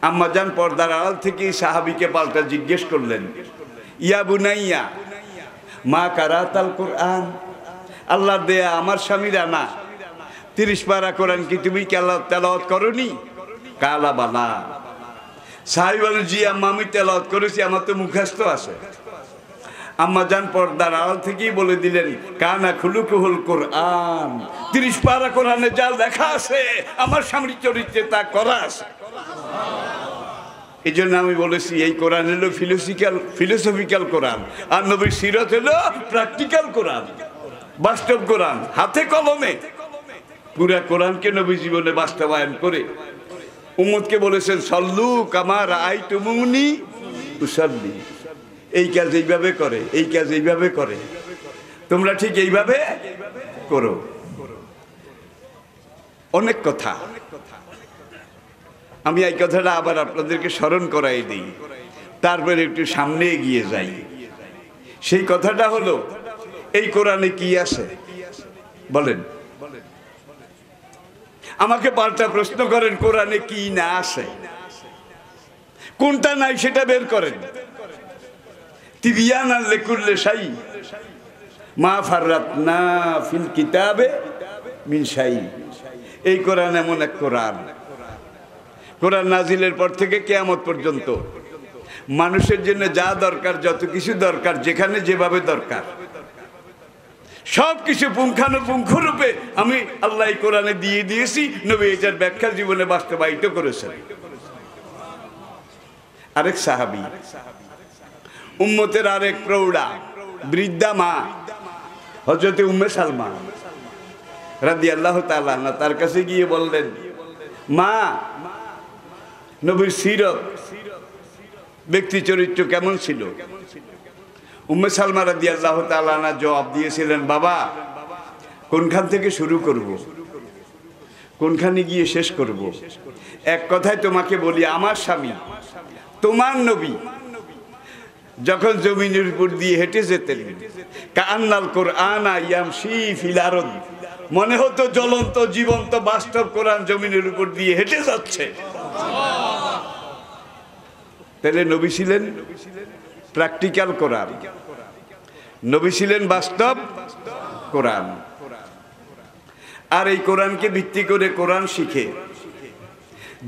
আম্মা জান পর্দার আড়াল থেকে সাহাবীকে পাল্টা জিজ্ঞেস করলেন, ইয়া বুনাইয়া মা কারাতাল কোরআন, আল্লাহর দেয়া আমার স্বামীরা না 30 পারা কোরআন কি তুমি তেলাওয়াত করনি? কালা বালা। সাহাবী বলেন, জি আম্মা, আমি তেলাওয়াত করেছি, আমার তো মুখস্থ আছে। আম্মা জান পর্দার আড়াল থেকেই বলে দিলেন, কানা খুলুকুহুল কোরআন, 30 পারা কোরআনে যা লেখা আছে আমার স্বামীর চরিত্রে তা করা আছে। এই জন্য আমি বলেছি, এই কোরআন হলো ফিলোসফিক্যাল কোরআন, আর নবীর সিরাত হলো প্র্যাকটিক্যাল কোরআন, বাস্তব কোরআন, হাতে কলমে পুরা কোরআনকে নবী জীবনে বাস্তবায়ন করে উম্মতকে বলেছেন, সল্লু কামা রাআইতুমুনি উসাল্লি, এই কাজ এইভাবে করে, এই কাজ এইভাবে করে, তোমরা ঠিক এইভাবে করো। অনেক কথা, আমি এই কথাটা আবার আপনাদেরকে স্মরণ করাই দিই, তারপরে একটু সামনে এগিয়ে যাই। সেই কথাটা হলো, এই কোরআনে কি আছে বলেন? আমাকে পাল্টা প্রশ্ন করেন, কোরআনে কি না আছে? কোনটা নাই সেটা বের করেন। তিবিয়ানান লিকুল্লি শাই মা ফাররাতনা ফিল কিতাবে মিন শাই। এই কোরআন এমন এক কোরআন, কোরআন নাজিলের পর থেকে কিয়ামত পর্যন্ত মানুষের জন্য যা দরকার, যত কিছু দরকার, যেখানে যেভাবে দরকার, সব কিছু পুঙ্খানুপুঙ্খ রূপে আমি আল্লাহ কোরআনে দিয়ে দিয়েছি। নবী এটার ব্যাখ্যা জীবনে বাস্তবায়িত করেছেন। আরেক সাহাবী, উম্মতের আরেক প্রৌঢ়া বৃদ্ধা মা হযরত উম্মে সালমা রাদিয়াল্লাহু তাআলা আনহা, তার কাছে গিয়ে বললেন, মা, নবীর সিরত ব্যক্তি চরিত্র কেমন ছিল? উম্মে সালমা রাদিয়াল্লাহু তাআলা আনহা জবাব দিয়েছিলেন, বাবা, কোনখান থেকে শুরু করব, কোনখানে গিয়ে শেষ করব? এক কথায় তোমাকে বলি, আমার স্বামী, তোমার নবী যখন জমিনের উপর দিয়ে হেঁটে যেতেন, কান্নাল কোরআনা ইয়ামশি ফিল আরদ, মনে হতো জ্বলন্ত জীবন্ত বাস্তব কোরআন জমিনের উপর দিয়ে হেঁটে যাচ্ছে। তাহলে নবী ছিলেন প্র্যাকটিক্যাল কোরআন, নবী ছিলেন বাস্তব কোরআন। আর এই কোরআনকে ভিত্তি করে কোরআন শিখে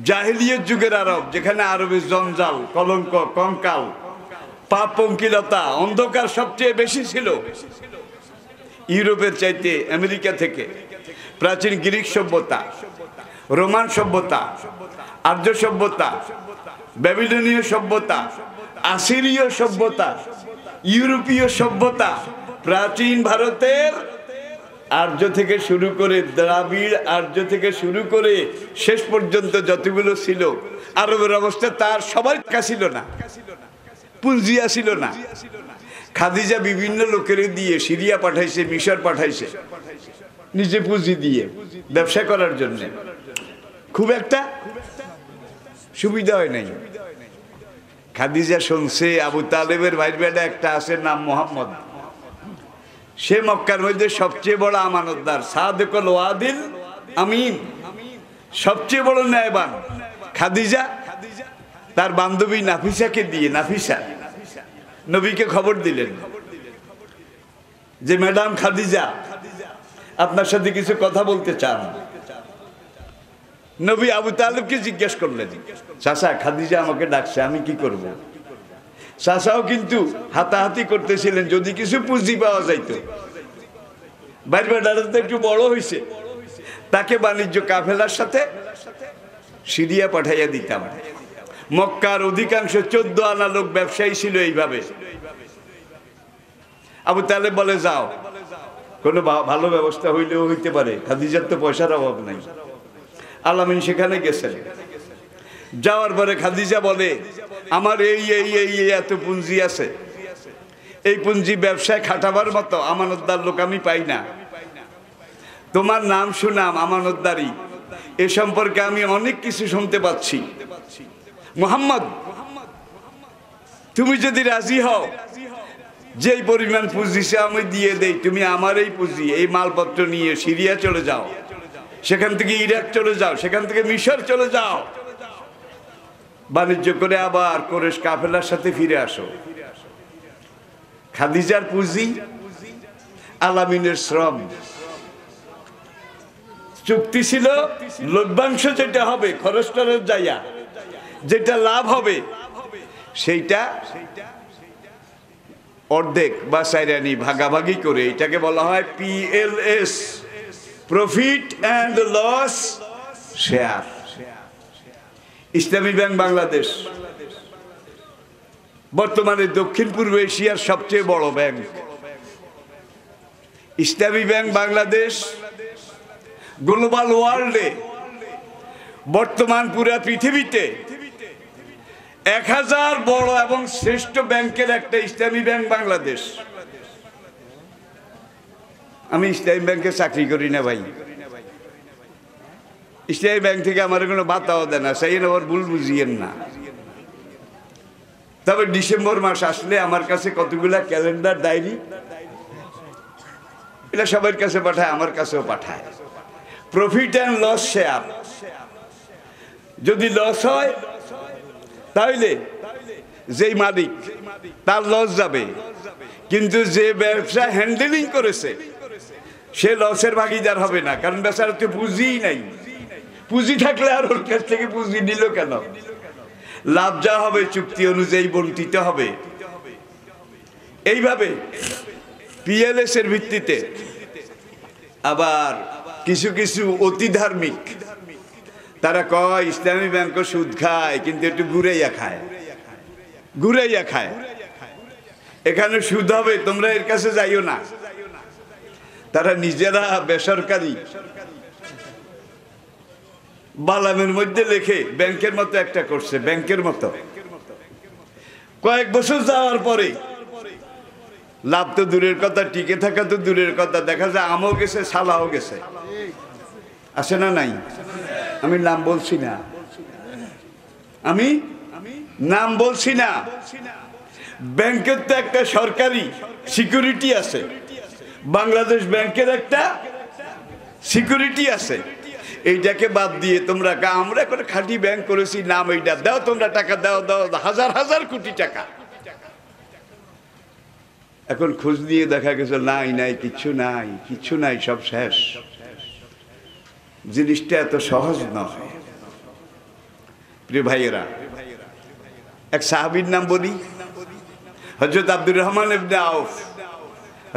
জাহেলিয়ত যুগের আরব, যেখানে আরবের জঞ্জাল, কলঙ্ক, কঙ্কাল, পাপ, পঙ্কিলতা, অন্ধকার সবচেয়ে বেশি ছিল, ইউরোপের চাইতে আমেরিকা থেকে প্রাচীন গ্রিক সভ্যতা, রোমান সভ্যতা, আর্য সভ্যতা, ব্যাবিলনীয় সভ্যতা, আসিরীয় সভ্যতা, ইউরোপীয় সভ্যতা, প্রাচীন ভারতের আর্য থেকে শুরু করে দ্রাবিড় আর্য থেকে শুরু করে শেষ পর্যন্ত যতগুলো ছিল আরবের অবস্থা তার সবার কাছে ছিল না, পুঁজি ছিল না। খাদিজা বিভিন্ন লোকের দিয়ে সিরিয়া পাঠাইছে, মিশর পাঠাইছে, নিজে পুঁজি দিয়ে ব্যবসা করার জন্য। খুব একটা সুবিধা হয় নাই। খাদিজা শুনছে আবু তালেবের ভাই বেটা একটা আছে নাম মোহাম্মদ, সে মক্কার মধ্যে সবচেয়ে বড় আমানতদার, সাদেকুল ওয়াদিল আমিন, সবচেয়ে বড় ন্যায়বান। খাদিজা তার বান্ধবী নাফিসাকে দিয়ে, নাফিসা নবীকে খবর দিলেন যে ম্যাডাম খাদিজা আপনার সাথে কিছু কথা বলতে চান। নবী আবু তালেবকে জিজ্ঞেস করলেন, চাচা খাদিজা আমাকে ডাকছে, আমি কি করব? চাচাও কিন্তু হাতাহাতি করতেছিলেন যদি কিছু পুঁজি পাওয়া যাইতো। বাইরে বেটাটা তো একটু বড় হয়েছে, তাকে বাণিজ্য কাফেলার সাথে সিরিয়া পাঠাইয়া দিতাম। মক্কার অধিকাংশ 14 আনা লোক ব্যবসায়ী ছিল এইভাবে। আবু তালেব বলে যাও, কোনো ভালো ব্যবস্থা হইলেও হইতে পারে, খাদিজার তো পয়সার অভাব নাই। আলামিন সেখানে গেছেন, যাওয়ার পরে খাদিজা বলে আমার এই এই এই এত পুঁজি আছে, এই পুঁজি ব্যবসায় খাটাবার মতো আমানতদার লোক আমি পাই না। তোমার নাম শুনাম আমানতদারি, এ সম্পর্কে আমি অনেক কিছু শুনতে পাচ্ছি। মুহাম্মদ, তুমি যদি রাজি হও যেই পরিমাণ পুঁজি সে আমি দিয়ে দেই, তুমি আমার এই পুঁজি, এই মালপত্র নিয়ে সিরিয়া চলে যাও, সেখান থেকে ইরাক চলে যাও, সেখান থেকে মিশর চলে যাও, বাণিজ্য করে আবার কুরাইশ কাফেলার সাথে ফিরে আসো। খাদিজার পুঁজি, আলামিনের শ্রম, চুক্তি ছিল লভ্যাংশ যেটা হবে খরচ টরচ যাইয়া যেটা লাভ হবে সেইটা অর্ধেক বা চাইরানি ভাগাভাগি করে, এটাকে বলা হয় PLS, profit and loss share. Islami Bank Bangladesh বর্তমানে দক্ষিণ পূর্ব এশিয়ার সবচেয়ে বড় ব্যাংক। ইসলামী ব্যাংক বাংলাদেশ গ্লোবাল ওয়ার্ল্ডে বর্তমান পুরা পৃথিবীতে 1000 বড় এবং শ্রেষ্ঠ ব্যাংকের একটা ইসলামী ব্যাংক বাংলাদেশ। আমি ইসলামী ব্যাংকে চাকরি করি না ভাই, ইসলামী ব্যাংক থেকে আমার কোনো বাতাও দেয় না, সেই আবার ভুল বুঝিয়েন না। তবে ডিসেম্বর মাস আসলে আমার কাছে কতগুলা ক্যালেন্ডার, ডায়েরি, এটা সবার কাছে পাঠায়, আমার কাছেও পাঠায়। প্রফিট অ্যান্ড লস শেয়ার, যদি লস হয় তাহলে যেই মালিক তার লস যাবে, কিন্তু যে ব্যবসা হ্যান্ডেলিং করেছে সে লসের ভাগিদার হবে না, কারণ বেচারা তো পুঁজিই নাই। পুঁজি থাকলে আর ওর কাছ থেকে পুঁজি নিল কেন? লাভ যা হবে চুক্তি অনুযায়ী বন্টিত হবে। এইভাবে PLS এর ভিত্তিতে আবার কিছু কিছু অতি ধার্মিক তারা কয় ইসলামী ব্যাংকও সুদ খায়, কিন্তু একটু ঘুরাইয়া খায়, ঘুরাইয়া খায়। এখানে সুদ হবে, তোমরা এর কাছে যাইও না। তারা নিজেরা বেসরকারি বালামের মধ্যে লেখে ব্যাংকের মতো একটা করছে, ব্যাংকের মতো। কয়েক বছর যাওয়ার পরে লাভ তো দূরের কথা, টিকে থাকা তো দূরের কথা, দেখা যায় আমও গেছে, সালাও গেছে। আছে না নাই? আমি নাম বলছি না, আমি নাম বলছি না। ব্যাংকের তো একটা সরকারি সিকিউরিটি আছে, বাংলাদেশ ব্যাংকের একটা সিকিউরিটি আছে। এইটাকে বাদ দিয়ে তোমরা আমরা করে খাঁটি ব্যাংক করেছি, নাম এইটা দাও, তোমরা টাকা দাও, দাও হাজার হাজার কোটি টাকা। এখন খোঁজ দিয়ে দেখা গেছে নাই, নাই, কিচ্ছু নাই, কিচ্ছু নাই, সব শেষ। জিনিসটা এত সহজ নয়। প্রিয় ভাইয়েরা, এক সাহাবীর নাম বলি, হযরত আব্দুর রহমান ইবনে আউফ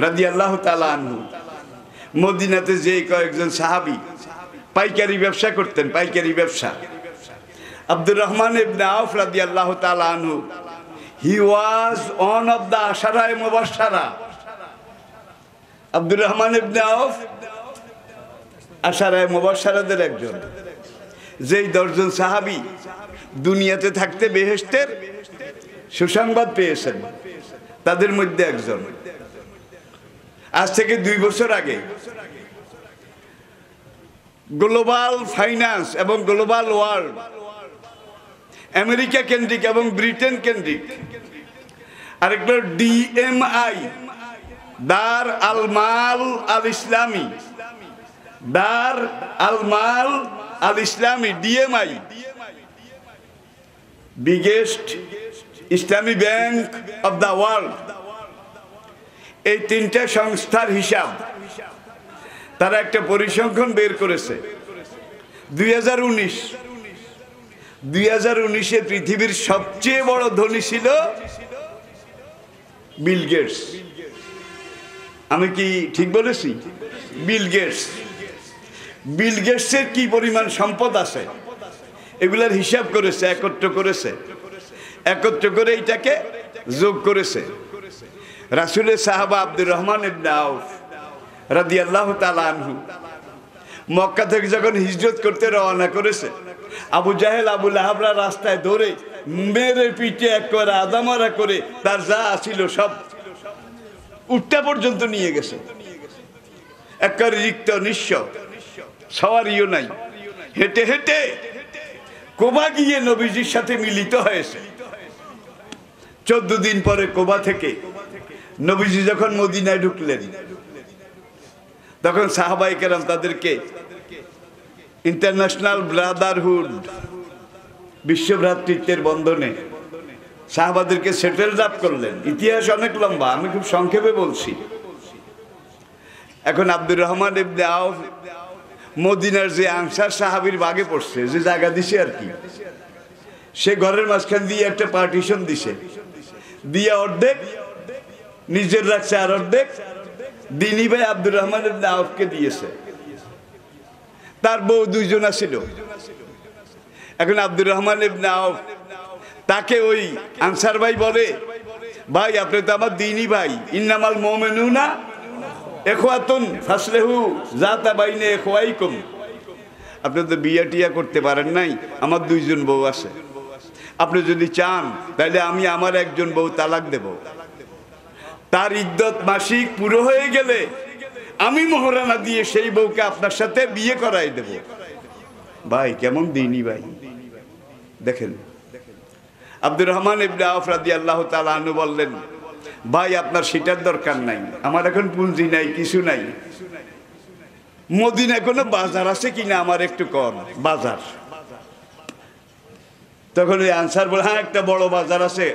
রাদিয়াল্লাহু তাআলা আনহু। মদিনাতে যে কয়েকজন সাহাবী পাইকারি ব্যবসা করতেন, পাইকারি ব্যবসা, আব্দুর রহমান ইবনে আউফ রাদিয়াল্লাহু তাআলা আনহু, he was one of the আশারায়ে মুবাশশারা। আব্দুর রহমান ইবনে আউফ আশারায়ে মুবাশশারাদের একজন, যেই 10 জন সাহাবী দুনিয়াতে থাকতে বেহেশতের সুসংবাদ পেয়েছেন, তাদের মধ্যে একজন। আজ থেকে 2 বছর আগে গ্লোবাল ফাইন্যান্স এবং গ্লোবাল ওয়ার্ল্ড, আমেরিকা কেন্দ্রিক এবং ব্রিটেন কেন্দ্রিক আরেকটা ডিএমআই, দার আল মাল আল ইসলামী, দার আল মাল আল ইসলামী, DMI, biggest Islami bank of the world, এই 3টা সংস্থার হিসাব তারা একটা পরিসংখ্যান বের করেছে। 2019-এ পৃথিবীর সবচেয়ে বড় ধনী ছিল বিল গেটস। আমি কি ঠিক বলেছি? Bill Gates. বিল গেটসের কি পরিমাণ সম্পদ আছে এগুলার হিসাব করেছে, একত্র করে এটাকে যোগ করেছে। রাসূলের সাহাবা আব্দুর রহমান ইবনে আউফ রাদিয়াল্লাহু তাআলা আনহু মক্কা থেকে যখন হিজরত করতে রওনা করেছে, আবু জাহেল আবু লাহাবরা রাস্তায় ধরে মেরে পিটে এক করে আদামারা করে তার যা ছিল সব উটটা পর্যন্ত নিয়ে গেছে। একবার রিক্ত নিঃস্ব, সওয়ারিও নাই, হেঁটে হেঁটে কোবা গিয়ে নবীজির সাথে মিলিত হয়েছে। 14 দিন পরে কোবা থেকে নবীজি যখন মদিনায় ঢুকলেন, তখন সাহাবায়ে কেরাম তাদেরকে ইন্টারন্যাশনাল ব্রাদারহুড, বিশ্ব ভ্রাতৃত্বের বন্ধনে সাহাবাদেরকে সেটেল আপ করলেন। ইতিহাস অনেক লম্বা, আমি খুব সংক্ষেপে বলছি। এখন আব্দুর রহমান ইবনে আউফ মদিনার যে আনসার সাহাবীর ভাগে পড়ছে, যে জায়গা দিছে আর কি, সে ঘরের মাঝখান দিয়ে একটা পার্টিশন দিছে, দিয়ে অর্ধেক নিজের রাখছে আর অর্ধেক দিনী ভাই আব্দুর রহমান ইবনে আউফকে দিয়েছে। তার বউ 2 জন ছিল। এখন আব্দুর রহমান ইবনে আউফ তাকে ওই আনসার ভাই বলে, ভাই আপনি তো আমার দিনী ভাই, ইন্নামাল মুমিনুনা ইখওয়াতুন ফাসলিহু যাতা বাইনা ইখওয়াইকুম, আপনি তো বিয়ে টিয়া করতে পারেন নাই, আমার 2 জন বউ আছে, আপনি যদি চান তাহলে আমি আমার একজন বউ তালাক দেব, তার ইদ্যত মাসিক পুরো হয়ে গেলে আমি মোহরানা দিয়ে সেই বউকে আপনার সাথে বিয়ে করাই দেব। ভাই কেমন দিনী ভাই দেখেন। আব্দুর রহমান ইবনে আউফ রাদিয়াল্লাহু তাআলা আনহু বললেন, ভাই আপনার সেটার দরকার নাই, আমার এখন পুঁজি নাই, কিছু নাই, মদিনায় কোনো বাজার আছে কিনা আমার একটু কর বাজার। তখন ওই আনসার বলে, হ্যাঁ একটা বড় বাজার আছে,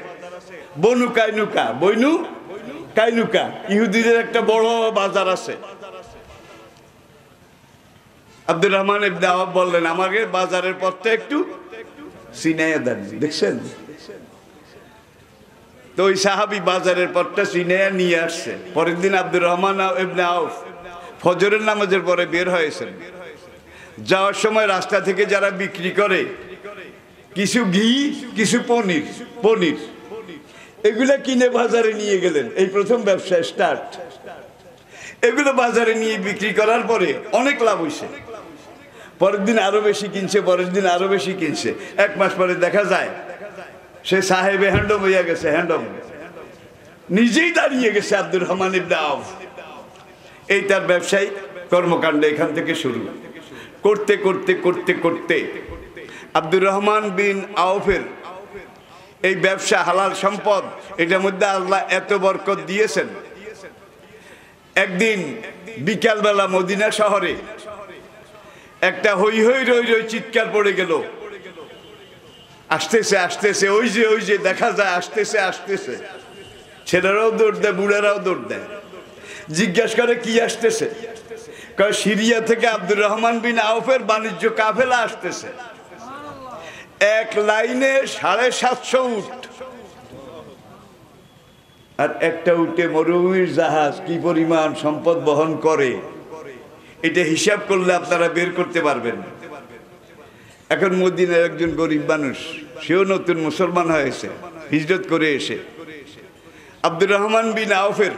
বনু কাইনুকা, বনু কাইনুকা, ইহুদিদের একটা বড় বাজার আছে। আব্দুর রহমান ইবনে আউফ বললেন, আমাকে বাজারের পথটা একটু চিনাইয়া দেন। দেখছেন তো ওই সাহাবী বাজারের পথটা চিনাইয়া নিয়ে আসছে। পরের দিন আব্দুর রহমান ইবনে আউফ ফজরের নামাজের পরে বের হয়েছেন। যাওয়ার সময় রাস্তা থেকে যারা বিক্রি করে কিছু ঘি, কিছু পনির এগুলা কিনে বাজারে নিয়ে গেলেন। এই প্রথম ব্যবসা স্টার্ট। এগুলো বাজারে নিয়ে বিক্রি করার পরে অনেক লাভ হয়েছে। পরের দিন আরো বেশি কিনছে, পরের দিন আরো বেশি কিনছে। 1 মাস পরে দেখা যায় সে সাহেবে হ্যান্ডম হইয়া গেছে, হ্যান্ডম নিজেই দাঁড়িয়ে গেছে আব্দুর রহমান ইবনে আউফ। এই তার ব্যবসায়িক কর্মকাণ্ড এখান থেকে শুরু। করতে করতে করতে করতে আব্দুর রহমান বিন আউফের এই ব্যবসা, হালাল সম্পদ, এটার মধ্যে আল্লাহ এত বরকত দিয়েছেন। একদিন বিকালবেলা মদিনা শহরে একটা হই হই রই রই চিৎকার পড়ে গেল, আসতেছে আসতেছে, ওই যে দেখা যায় আসতেছে আসতেছে। ছেলেরাও দৌড় দেয়, বুড়ারাও দৌড় দেয়, জিজ্ঞাসা করে কি আসতেছে। সিরিয়া থেকে আব্দুর রহমান বিন আউফের বাণিজ্য কাফেলা আসতেছে, এক লাইনে 750 উট, আর একটা উটে মরুভূমির জাহাজ কি পরিমাণ সম্পদ বহন করে এটা হিসাব করলে আপনারা বের করতে পারবেন। এখন মদিনার একজন গরিব মানুষ, সেও নতুন মুসলমান হয়েছে হিজরত করে এসে, আব্দুর রহমান বিন আউফের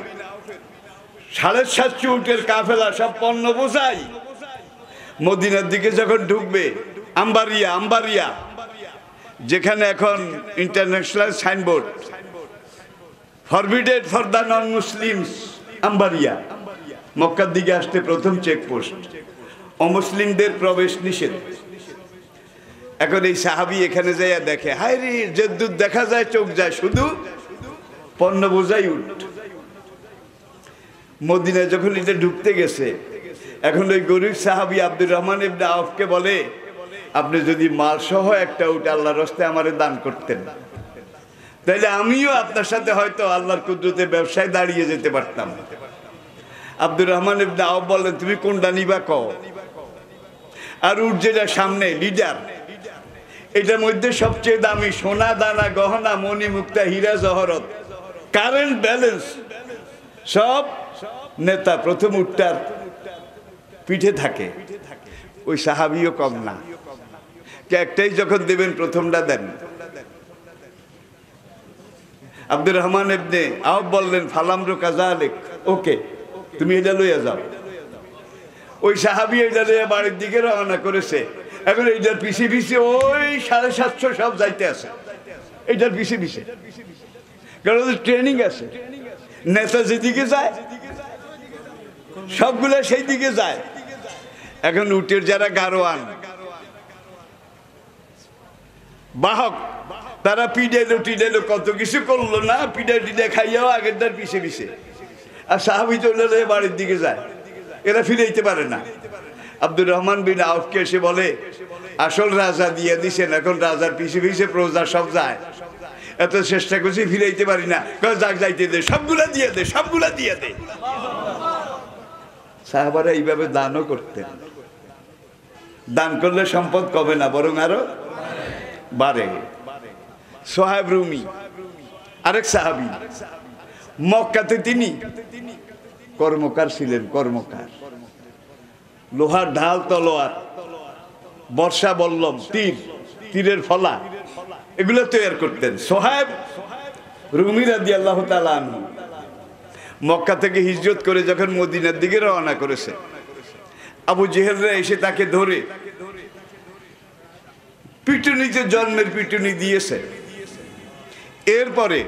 750 উটের কাফেলা সব পণ্য বোঝাই মদিনার দিকে যখন ঢুকবে, আম্বারিয়া যেখানে এখন international signboard, forbidden for the non Muslims, আম্বারিয়া, মক্কার দিকে আসতে প্রথম চেকপোস্ট, অমুসলিমদের প্রবেশ নিষেধ। এখন এই সাহাবি এখানে যাইয়া দেখে, হায় রে, যে দূর দেখা যায় চোখ যায়, শুধু পণ্য বোঝাই উঠ। মদিনায় যখন এটা ঢুকতে গেছে, এখন ওই গরিব সাহাবি আব্দুর রহমান ইবনে আউফকে বলে, আপনি যদি মাল সহ একটা উট আল্লাহর রাস্তায় আমারে দান করতেন, তাইলে আমিও আপনার সাথে হয়তো আল্লাহর কুদরতে ব্যবসায় দাঁড়িয়ে যেতে পারতাম। আব্দুর রহমান ইবনে আউফ বললেন, তুমি কোনটা নিবা কও? আর উট যেটা সামনে লিডার, এটার মধ্যে সবচেয়ে দামি সোনা দানা গহনা মণি মুক্তা হীরা জহরত কারেন্ট ব্যালেন্স সব নেতা প্রথম উটটার পিঠে থাকে। ওই সাহাবিও কম না, একটাই যখন দেবেন প্রথমটা দেন। আব্দুর রহমান ইবনে আউফ বললেন, ফালামরু কাযালিক, ওকে, তুমি এটা লইয়া যাও। ওই সাহাবি এটা লইয়া বাড়ির দিকে রওনা করেছে। এখন এইটার পিছে পিছে ওই 750 সব যাইতে আছে, এইটার পিছে পিছে, কারণ ট্রেনিং আছে। নেতা যেদিকে যায় সবগুলা সেই দিকে যায়। এখন উটের যারা গারোয়ান বাহক, তারা পিডাইলো টিডাইলো কত কিছু করলো না, পিডা টিডা খাইয়াও আগেরটার পিছে পিছে। আর সাহাবি চলে বাড়ির দিকে যায়, এরা ফিরাইতে পারে না। আব্দুর রহমান বিন আউফকে এসে বলে, আসল রাজা দিয়ে দিছেন, এখন রাজার পিছে পিছে প্রজা সব যায়, এত চেষ্টা করছি ফিরাইতে পারি না, যাক যাইতে দে, সবগুলা দিয়ে দে, সবগুলা দিয়ে দে। সাহাবারা এইভাবে দানও করতেন। দান করলে সম্পদ কমে না, বরং আরো বাড়ে। সোহাইব রুমি আরেক সাহাবী, মক্কাতে তিনি কর্মকার ছিলেন, কর্মকার। লোহার ঢাল, তলোয়ার, বর্ষা বল্লম, তীরের ফলা, এগুলো তৈরি করতেন। সোহাইব রুমি রাদিয়াল্লাহু তাআলা আনহু মক্কা থেকে হিজরত করে যখন মদিনার দিকে রওনা করেছে, আবু জেহেলরা এসে তাকে ধরে পিটুনিতে, জন্মের পিটুনি দিয়েছে। এরপরে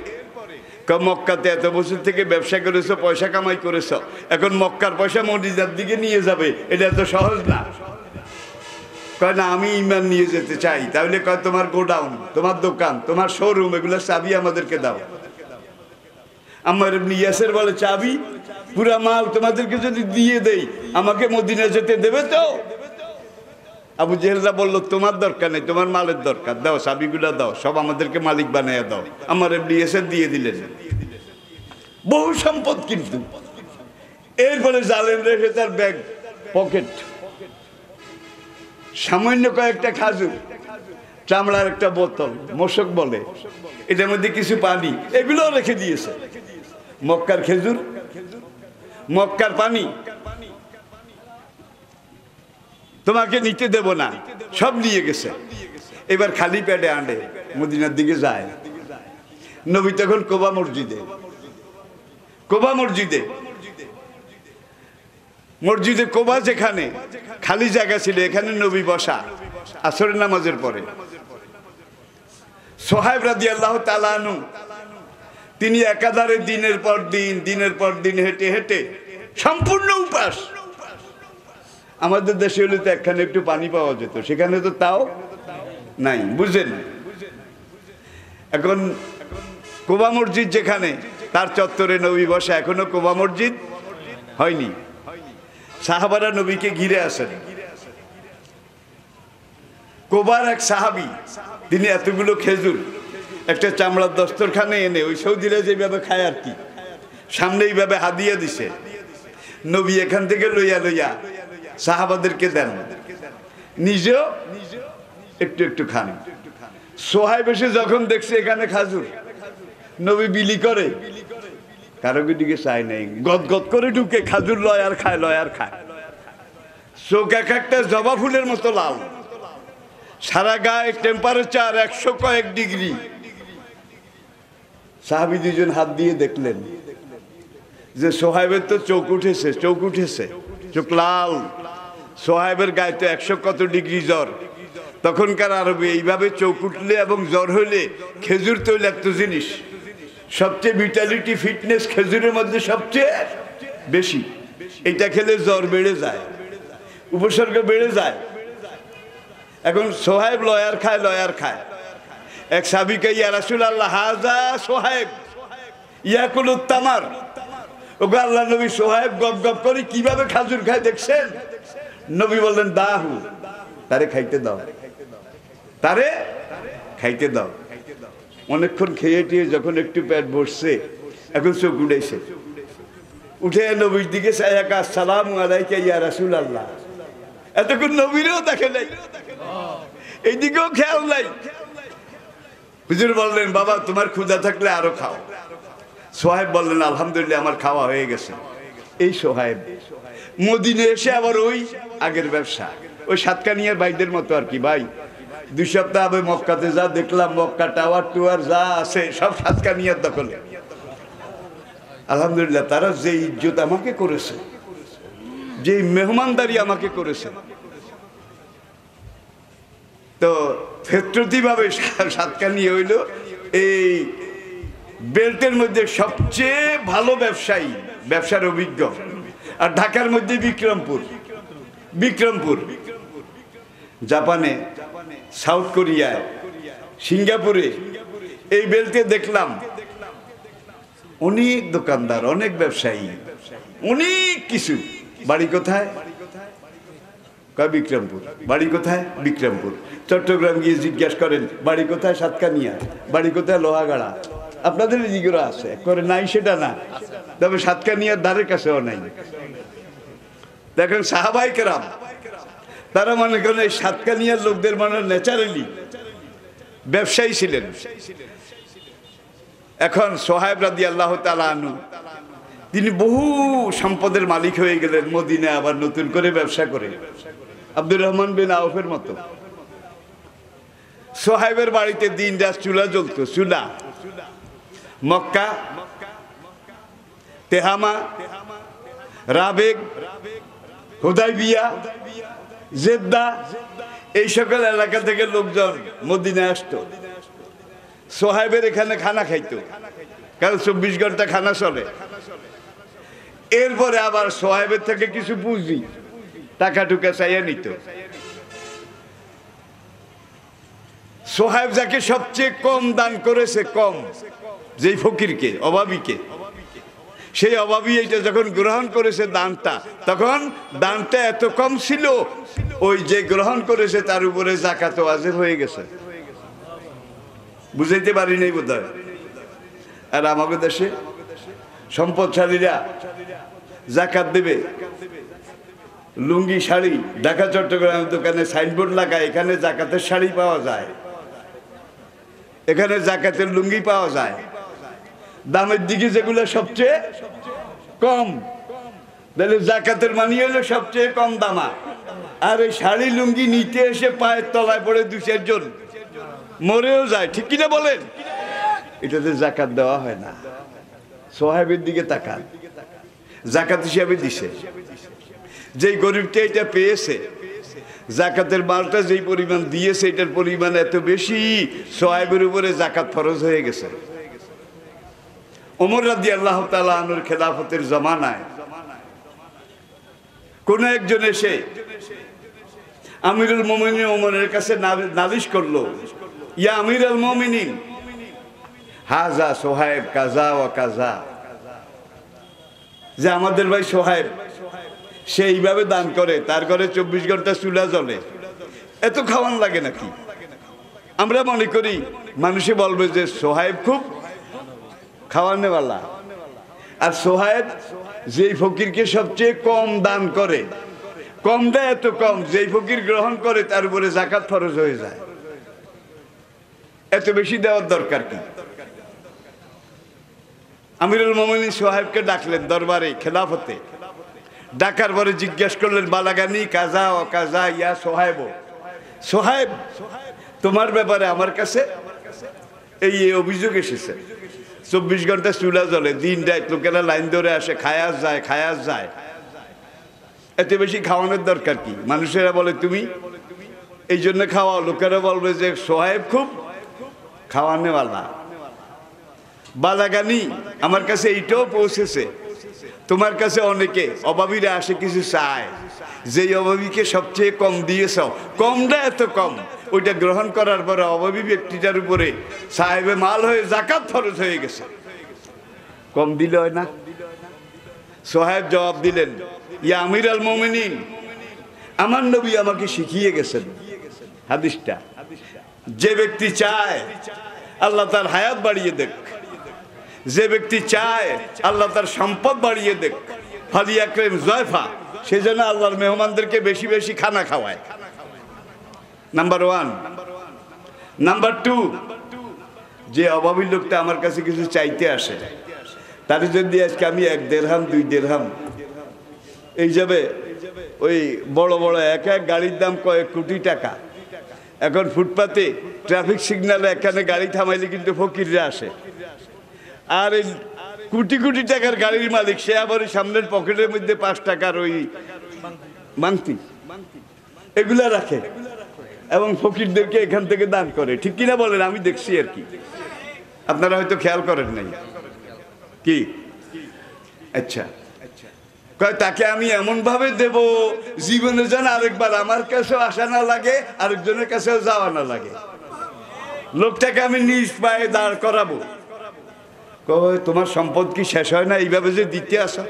মক্কাতে এত বছর থেকে ব্যবসা করেছো, পয়সা কামাই করেছো, এখন মক্কার পয়সা মদিনার দিকে নিয়ে যাবে, এটা এত সহজ না। কয় না, আমি ঈমান নিয়ে যেতে চাই। তাহলে কয়, তোমার গোডাউন, তোমার দোকান, তোমার শোরুম, এগুলো চাবি আমাদেরকে দাও। আম্মার ইবনে ইয়াসির বলে, চাবি পুরা মাল তোমাদেরকে যদি দিয়ে দেই, আমাকে মদিনা যেতে দেবে তো? আবু জেহেলরা বলল, তোমার দরকার নেই, তোমার মালের দরকার, দাও চাবিগুলা দাও, সব আমাদেরকে মালিক বানাইয়া দাও। আম্মার ইবনে ইয়াসির দিয়ে দিলেন, বহু সম্পদ। কিন্তু এরপরে জালেম রেখে তার ব্যাগ, পকেট, সামান্য কয়েকটা খাজুর, চামড়ার একটা বোতল, মোশক বলে, এটার মধ্যে কিছু পানি, এগুলো রেখে দিয়েছে। মক্কার খেজুর, মক্কার পানি তোমাকে নিতে দেব না, সব নিয়ে গেছে। এবার খালি পেটে আনবে, মদিনার দিকে যায়। নবী তখন কোবা মসজিদে, মসজিদে কোবা যেখানে খালি জায়গা ছিল, এখানে নবী বসা আসরের নামাজের পরে। সোহাইব রাদিয়াল্লাহু তাআলা আনহু তিনি একাধারে দিনের পর দিন হেঁটে হেঁটে সম্পূর্ণ উপাস। আমাদের দেশে হলে তো একখানে একটু পানি পাওয়া যেত, সেখানে তো তাও নাই, বুঝলেন? এখন কোবা মসজিদ যেখানে, তার চত্বরে নবী বসা, এখনো কোবা মসজিদ হয়নি। সাহাবারা নবীকে ঘিরে আসেন। কোবার এক সাহাবী, তিনি এতগুলো খেজুর একটা চামড়ার দস্তরখানে এনে, ওই সৌদিরা যেভাবে খায় আর কি, সামনে এইভাবে হাদিয়া দিছে। নবী এখান থেকে লইয়া সাহাবাদেরকে দেন, নিজেও একটু একটু খান। সোহাইব এসে যখন দেখছে এখানে খাজুর, নবী বিলি করে, কারো দিকে চাই নাই, গদগদ করে ঢুকে খাজুর লয় আর খায়, লয় আর খায়। চোখ এক একটা জবা ফুলের মতো লাল, সারা গায়ে টেম্পারেচার 100 কয়েক ডিগ্রি। সাহাবী দুজন হাত দিয়ে দেখলেন যে সোহাইবের তো চোখ উঠেছে, চোখ উঠেছে, চোখ লাল। সোহাইবের গায়ে তো 100 কত ডিগ্রি জ্বর। তখনকার আরবে এইভাবে চোখ উঠলে এবং জ্বর হইলে খেজুর তৈলাক্ত জিনিস, সবচেয়ে ভিটালিটি ফিটনেস খেজুরের মধ্যে সবচেয়ে বেশি। এটা খেলে জ্বর বেড়ে যায়, উপসর্গ বেড়ে যায়। এখন সোহাইব লয়ার খায়, লয়ার খায়। এক সাহাবীকে, ইয়া রাসূলুল্লাহ হাযা সোহাইব ইয়াকুলুত তামার, ওগো আল্লাহর নবী, সোহাইব গপ গপ করে কিভাবে খাজুর খায় দেখছেন? নবী বললেন দাহু, তারে খাইতে দাও, তারে খাইতে দাও। অনেকক্ষণ খেয়ে টিয়ে যখন একটু পেট বসছে, এখন চোখ উঠেছে, উঠে নবীর দিকে চাইয়া আসসালামু আলাইকা ইয়া রাসূলুল্লাহ। এতক্ষণ নবীরও দেখে নাই, এইদিকেও খেয়াল নাই। হুজুর বললেন বাবা তোমার ক্ষুধা থাকলে আরো খাও। সোহাইব বললেন আলহামদুলিল্লাহ আমার খাওয়া হয়ে গেছে। এই সোহাইব মদিনে এসে আবার ওই আগের ব্যবসা, ওই সাতকানিয়ার ভাইদের মতো আর কি। ভাই 2 সপ্তাহ আগে মক্কাতে যা দেখলাম, মক্কা টাওয়ার টুয়ার যা আছে সব সাতকানিয়ার দখলে। আলহামদুলিল্লাহ তারা যে ইজ্জত আমাকে করেছে, যে মেহমানদারি আমাকে করেছে, তো ফেত্রতি ভাবে সাতকানিয়া হইল এই বেল্টের মধ্যে সবচেয়ে ভালো ব্যবসায়ী, ব্যবসার অভিজ্ঞ। আর ঢাকার মধ্যে বিক্রমপুর, বিক্রমপুর, জাপানে, সাউথ কোরিয়ায়, সিঙ্গাপুরে এই বেল্টে দেখলাম অনেক দোকানদার, অনেক ব্যবসায়ী, অনেক কিছু। বাড়ি কোথায়? কয় বিক্রমপুর। বাড়ি কোথায়? বিক্রমপুর। চট্টগ্রাম গিয়ে জিজ্ঞাসা করেন বাড়ি কোথায়? সাতকানিয়া। বাড়ি কোথায়? লোহাগাড়া। আপনাদের এদিকেও আছে, করে নাই সেটা না, তবে সাতকানিয়ার ধারের কাছেও নাই। দেখেন সাহাবায়ে কেরাম তারা মনে করেন এই সাতকানিয়ার লোকদের মানে ন্যাচারালি ব্যবসায়ী ছিলেন। এখন সোহাইব রাদিয়াল্লাহু তাআলা আনহু তিনি বহু সম্পদের মালিক হয়ে গেলেন, মদিনায় আবার নতুন করে ব্যবসা করে, আব্দুর রহমান বিন আউফের মতো। সোহাইবের বাড়িতে দিন রাত চুলা জ্বলতো, চুলা। মক্কা, তেহামা, রাবেগ, হুদাইবিয়া, জেদ্দা, এই সকল এলাকা থেকে লোকজন মদিনায় আসতো। সোহাইবের এখানে খানা খাইতো, কারণ 24 ঘন্টা খানা চলে। এরপরে আবার সোহাইবের থেকে কিছু পুঁজি টাকা টুকা চাইয়া নিত। সোহাইব যাকে সবচেয়ে কম দান করেছে, কম, যেই ফকিরকে, অভাবীকে, সেই অভাবী এটা যখন গ্রহণ করেছে দানটা, তখন দানটা এত কম ছিল, ওই যে গ্রহণ করেছে তার উপরে যাকাত ওয়াজিব হয়ে গেছে। বুঝাইতে পারি নাই বোধ হয়। আর আমাদের দেশে সম্পদশালীরা যাকাত দেবে, লুঙ্গি শাড়ি, ঢাকা চট্টগ্রাম দোকানে সাইনবোর্ড লাগায় এখানে যাকাতের শাড়ি পাওয়া যায়, এখানে যাকাতের লুঙ্গি পাওয়া যায়। দামের দিকে যেগুলো সবচেয়ে কম, তাহলে যাকাতের মানি হলো সবচেয়ে কম দামা। আর এই শাড়ি লুঙ্গি নিতে এসে পায়ের তলায় পড়ে 2-4 জন মরেও যায়, ঠিক কিনা বলেন? এটাতে যাকাত দেওয়া হয় না। সোহাইবের দিকে তাকান, যাকাত হিসাবে দিছে। যেই গরিবটা এটা পেয়েছে, যাকাতের মালটা যেই পরিমাণ দিয়েছে, এটার পরিমাণ এত বেশি, সোহাইবের উপরে যাকাত ফরজ হয়ে গেছে। ওমর রাদিয়াল্লাহু তাআলা আনহুর খেলাফতের জামানায় কোন একজন এসে আমিরুল মুমিনিন ওমরের কাছে নালিশ করলো, ইয়া আমিরুল মুমিনিন হাজা সোহাইব কাজা ওয়া কাজা, যে আমাদের ভাই সোহাইব সে এইভাবে দান করে, তার ঘরে 24 ঘন্টা চুলা জ্বলে, এত খাওয়ান লাগে নাকি? আমরা মনে করি মানুষে বলবে যে সোহাইব খুব খাওয়ানেওয়ালা। আর সোহাইব যেই ফকিরকে সবচেয়ে কম দান করে, কমটা এত কম, যেই ফকির গ্রহণ করে তার উপরে যাকাত ফরজ হয়ে যায়। এত বেশি দেওয়ার দরকার কি? আমিরুল মোমিনিন সোহাইবকে ডাকলেন দরবারে খেলাফতে। ডাকার পরে জিজ্ঞেস করলেন, বালাগানি কাজা ও কাজা ইয়া সোহাইব, সোহাইব তোমার ব্যাপারে আমার কাছে এই অভিযোগ এসেছে। 24 ঘন্টা চুলা জ্বলে, দিন রাত লোকেরা লাইন ধরে আসে, খায়াস যায় খায়াস যায়, এত বেশি খাওয়ানোর দরকার কি? মানুষেরা বলে তুমি এই জন্য খাওয়াও, লোকেরা বলবে যে সোহাইব খুব খাওয়ানেওয়ালা। বালাগানি আমার কাছে এইটাও পৌঁছেছে, তোমার কাছে অনেকে অভাবীরা আসে কিছু চায়, যেই অভাবীকে সবচেয়ে কম দিয়েছ, কমটা এত কম, ওইটা গ্রহণ করার পরে অভাবী ব্যক্তিটার উপরে সাহেবে মাল হয়ে যাকাত ফরজ হয়ে গেছে। কম দিলে হয় না? সোহাইব জবাব দিলেন, ইয়া আমির আল মোমিনিন, আমার নবী আমাকে শিখিয়ে গেছেন হাদিসটা, যে ব্যক্তি চায় আল্লাহ তার হায়াত বাড়িয়ে দেখ, যে ব্যক্তি চায় আল্লাহ তার সম্পদ বাড়িয়ে দেখ, ফালিয়াকরিম জয়ফা, সেজন্য আল্লাহর মেহমানদেরকে বেশি বেশি খানা খাওয়ায়। নাম্বার 1। নাম্বার 2, যে অভাবী লোকটা আমার কাছে কিছু চাইতে আসে, তার যদি আজকে আমি 1 দেড়হাম 2 দেড়হাম, এই যাবে ওই বড় বড় এক এক গাড়ির দাম কয়েক কোটি টাকা। এখন ফুটপাতে ট্রাফিক সিগন্যালে এখানে গাড়ি থামাইলে কিন্তু ফকিররা আসে, আর এই কোটি কোটি টাকার গাড়ির মালিক সে আবার সামনের পকেটের মধ্যে 5 টাকার ওই মাংতি এগুলা রাখে এবং ফকিরদেরকে এখান থেকে দান করে। ঠিক কিনা বলেন? আমি দেখছি আর কি, আপনারা হয়তো খেয়াল করেন নাই কি? আচ্ছা, তাকে আমি এমন ভাবে দেব জীবনে যেন আরেকবার আমার কাছেও আসা না লাগে, আরেকজনের কাছেও যাওয়া না লাগে। লোকটাকে আমি নিজ পায়ে দাঁড় করাবো, তোমার সম্পদ কি শেষ হয় না এইভাবে যে দিতে আসা?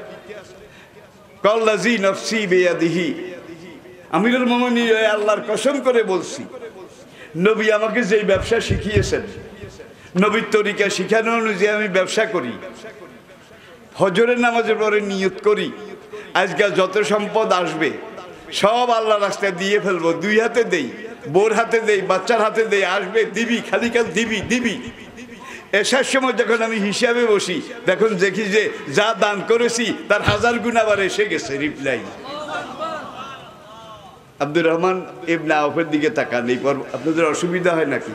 কল্লাজি নফসি বিয়াদিহি, আমিরুল মোমিনিন আল্লাহর কসম করে বলছি, নবী আমাকে যেই ব্যবসা শিখিয়েছেন, নবীর তরিকা শিখানো অনুযায়ী আমি ব্যবসা করি। ফজরের নামাজের পরে নিয়ত করি, আজকে যত সম্পদ আসবে সব আল্লাহর রাস্তায় দিয়ে ফেলবো, 2 হাতে দেই, বোর হাতে দেই, বাচ্চার হাতে দেই, আসবে দিবি, খালি কাল দিবি দিবি। এসার সময় যখন আমি হিসাবে বসি, দেখুন দেখি যে যা দান করেছি তার 1000 গুণ আবার এসে গেছে রিপ্লাই। আব্দুর রহমান ইবনে আউফের দিকে তাকান, এই পর আপনাদের অসুবিধা হয় নাকি?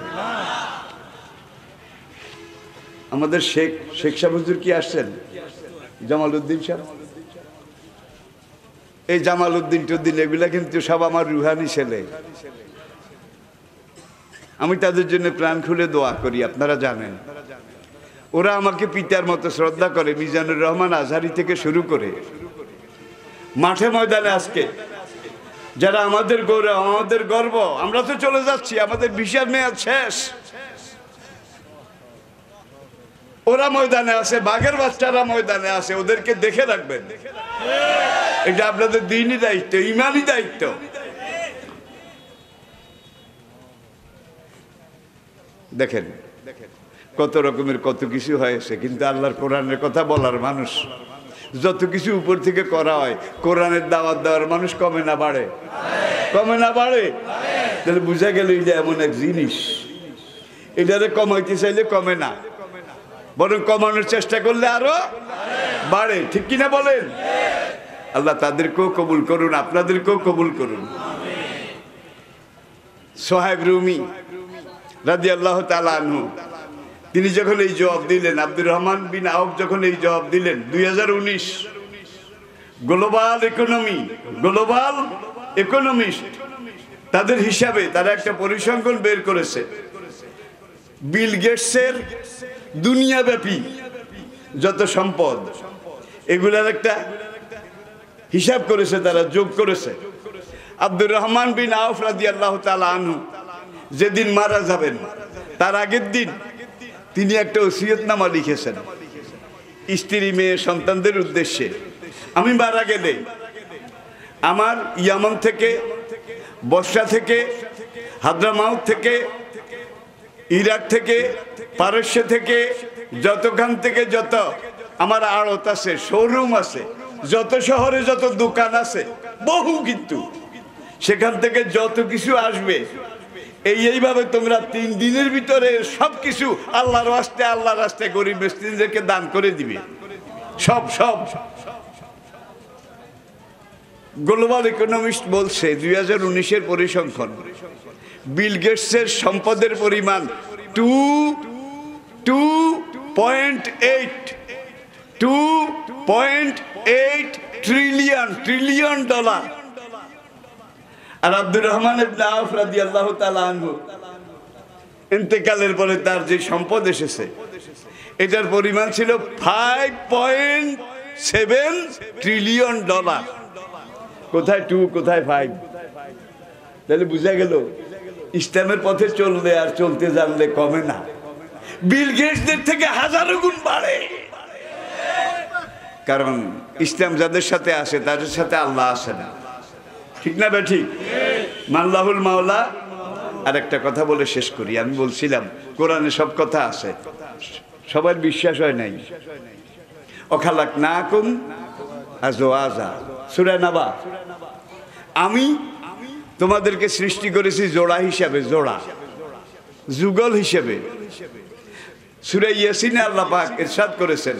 আমাদের শেখ সাহেব হুজুর কি আসছেন? জামাল উদ্দিন সাহেব, এই জামাল উদ্দিন টুদ্দিন এগুলা কিন্তু সব আমার রুহানি ছেলে। আমি তাদের জন্য প্রাণ খুলে দোয়া করি, আপনারা জানেন। ওরা আমাকে পিতার মতো শ্রদ্ধা করে, মিজানুর রহমান আজহারি থেকে শুরু করে মাঠে ময়দানে আজকে যারা আমাদের গৌরব, আমাদের গর্ব। আমরা তো চলে যাচ্ছি, আমাদের ভিসার মেয়াদ শেষ, ওরা ময়দানে আছে, বাঘের বাচ্চারা ময়দানে আছে, ওদেরকে দেখে রাখবেন। এটা আপনাদের দিনই দায়িত্ব, ইমানই দায়িত্ব। দেখেন কত রকমের কত কিছু হয়েছে, কিন্তু আল্লাহর কোরআনের কথা বলার মানুষ, যত কিছু উপর থেকে করা হয়, কোরআনের দাওয়াত দেওয়ার মানুষ কমে না বাড়ে? কমে না বাড়ে? তাহলে বুঝা গেল এটা এমন এক জিনিস, এটারে কমাইতে চাইলে কমে না, বরং কমানোর চেষ্টা করলে আরো বাড়ে। ঠিক কিনা বলেন? আল্লাহ তাদেরকেও কবুল করুন, আপনাদেরকেও কবুল করুন। সোহাইব রুমি রাদিয়াল্লাহু তাআলা আনহু, তিনি যখন এই জবাব দিলেন, আব্দুর রহমান বিন আউফ যখন এই জবাব দিলেন, 2019 গ্লোবাল ইকোনমিস্ট তাদের হিসাবে তারা একটা পরিসংখ্যান বের করেছে, বিল গেটসের দুনিয়াব্যাপী যত সম্পদ এগুলার একটা হিসাব করেছে, তারা যোগ করেছে। আব্দুর রহমান বিন আউফ রাদিয়াল্লাহু তাআলা আনহু যেদিন মারা যাবেন তার আগের দিন তিনি একটা ওসিয়তনামা লিখেছেন স্ত্রী মেয়ে সন্তানদের উদ্দেশ্যে। আমি মারা গেলে আমার ইয়ামান থেকে, বসরা থেকে, হাদ্রামাউত থেকে, ইরাক থেকে, পারস্য থেকে, যতখান থেকে যত আমার আড়ত আছে, শোরুম আছে, যত শহরে যত দোকান আছে, বহু, কিন্তু সেখান থেকে যত কিছু আসবে এইভাবে তোমরা 3 দিনের ভিতরে সবকিছু আল্লাহর রাস্তায় গরিব মিসকিনদেরকে দান করে দিবে। সব গ্লোবাল ইকোনমিস্ট বলছে 2019-এর পরিসংখ্যান, বিল গেটসের সম্পদের পরিমাণ 2.8 ট্রিলিয়ন ডলার। আর আব্দুর রহমান ইবনে আওফ রাদিয়াল্লাহু তাআলা আনহু ইন্তেকালের পরে তার যে সম্পদ এসেছে এটার পরিমাণ ছিল 5.7 ট্রিলিয়ন ডলার। কোথায় 2 কোথায় 5? তাহলে বুঝা গেল ইসলামের পথে চললে আর চলতে জানলে কমে না, বিল গেটসদের থেকে হাজারো গুণ বাড়ে। কারণ ইসলাম যাদের সাথে আসে তাদের সাথে আল্লাহ আসে না, ঠিক না ঠিক? মাল্লাহুল মাওলা। আর একটা কথা বলে শেষ করি, আমি বলছিলাম কোরআনে সব কথা আছে, সবার বিশ্বাস হয় নাই। অখালাকনাকুম আজওয়াজা, সূরা নাবা, আমি তোমাদেরকে সৃষ্টি করেছি জোড়া হিসাবে, জোড়া, যুগল হিসেবে। সূরা ইয়াসিনে আল্লাহ পাক ইরশাদ করেছেন,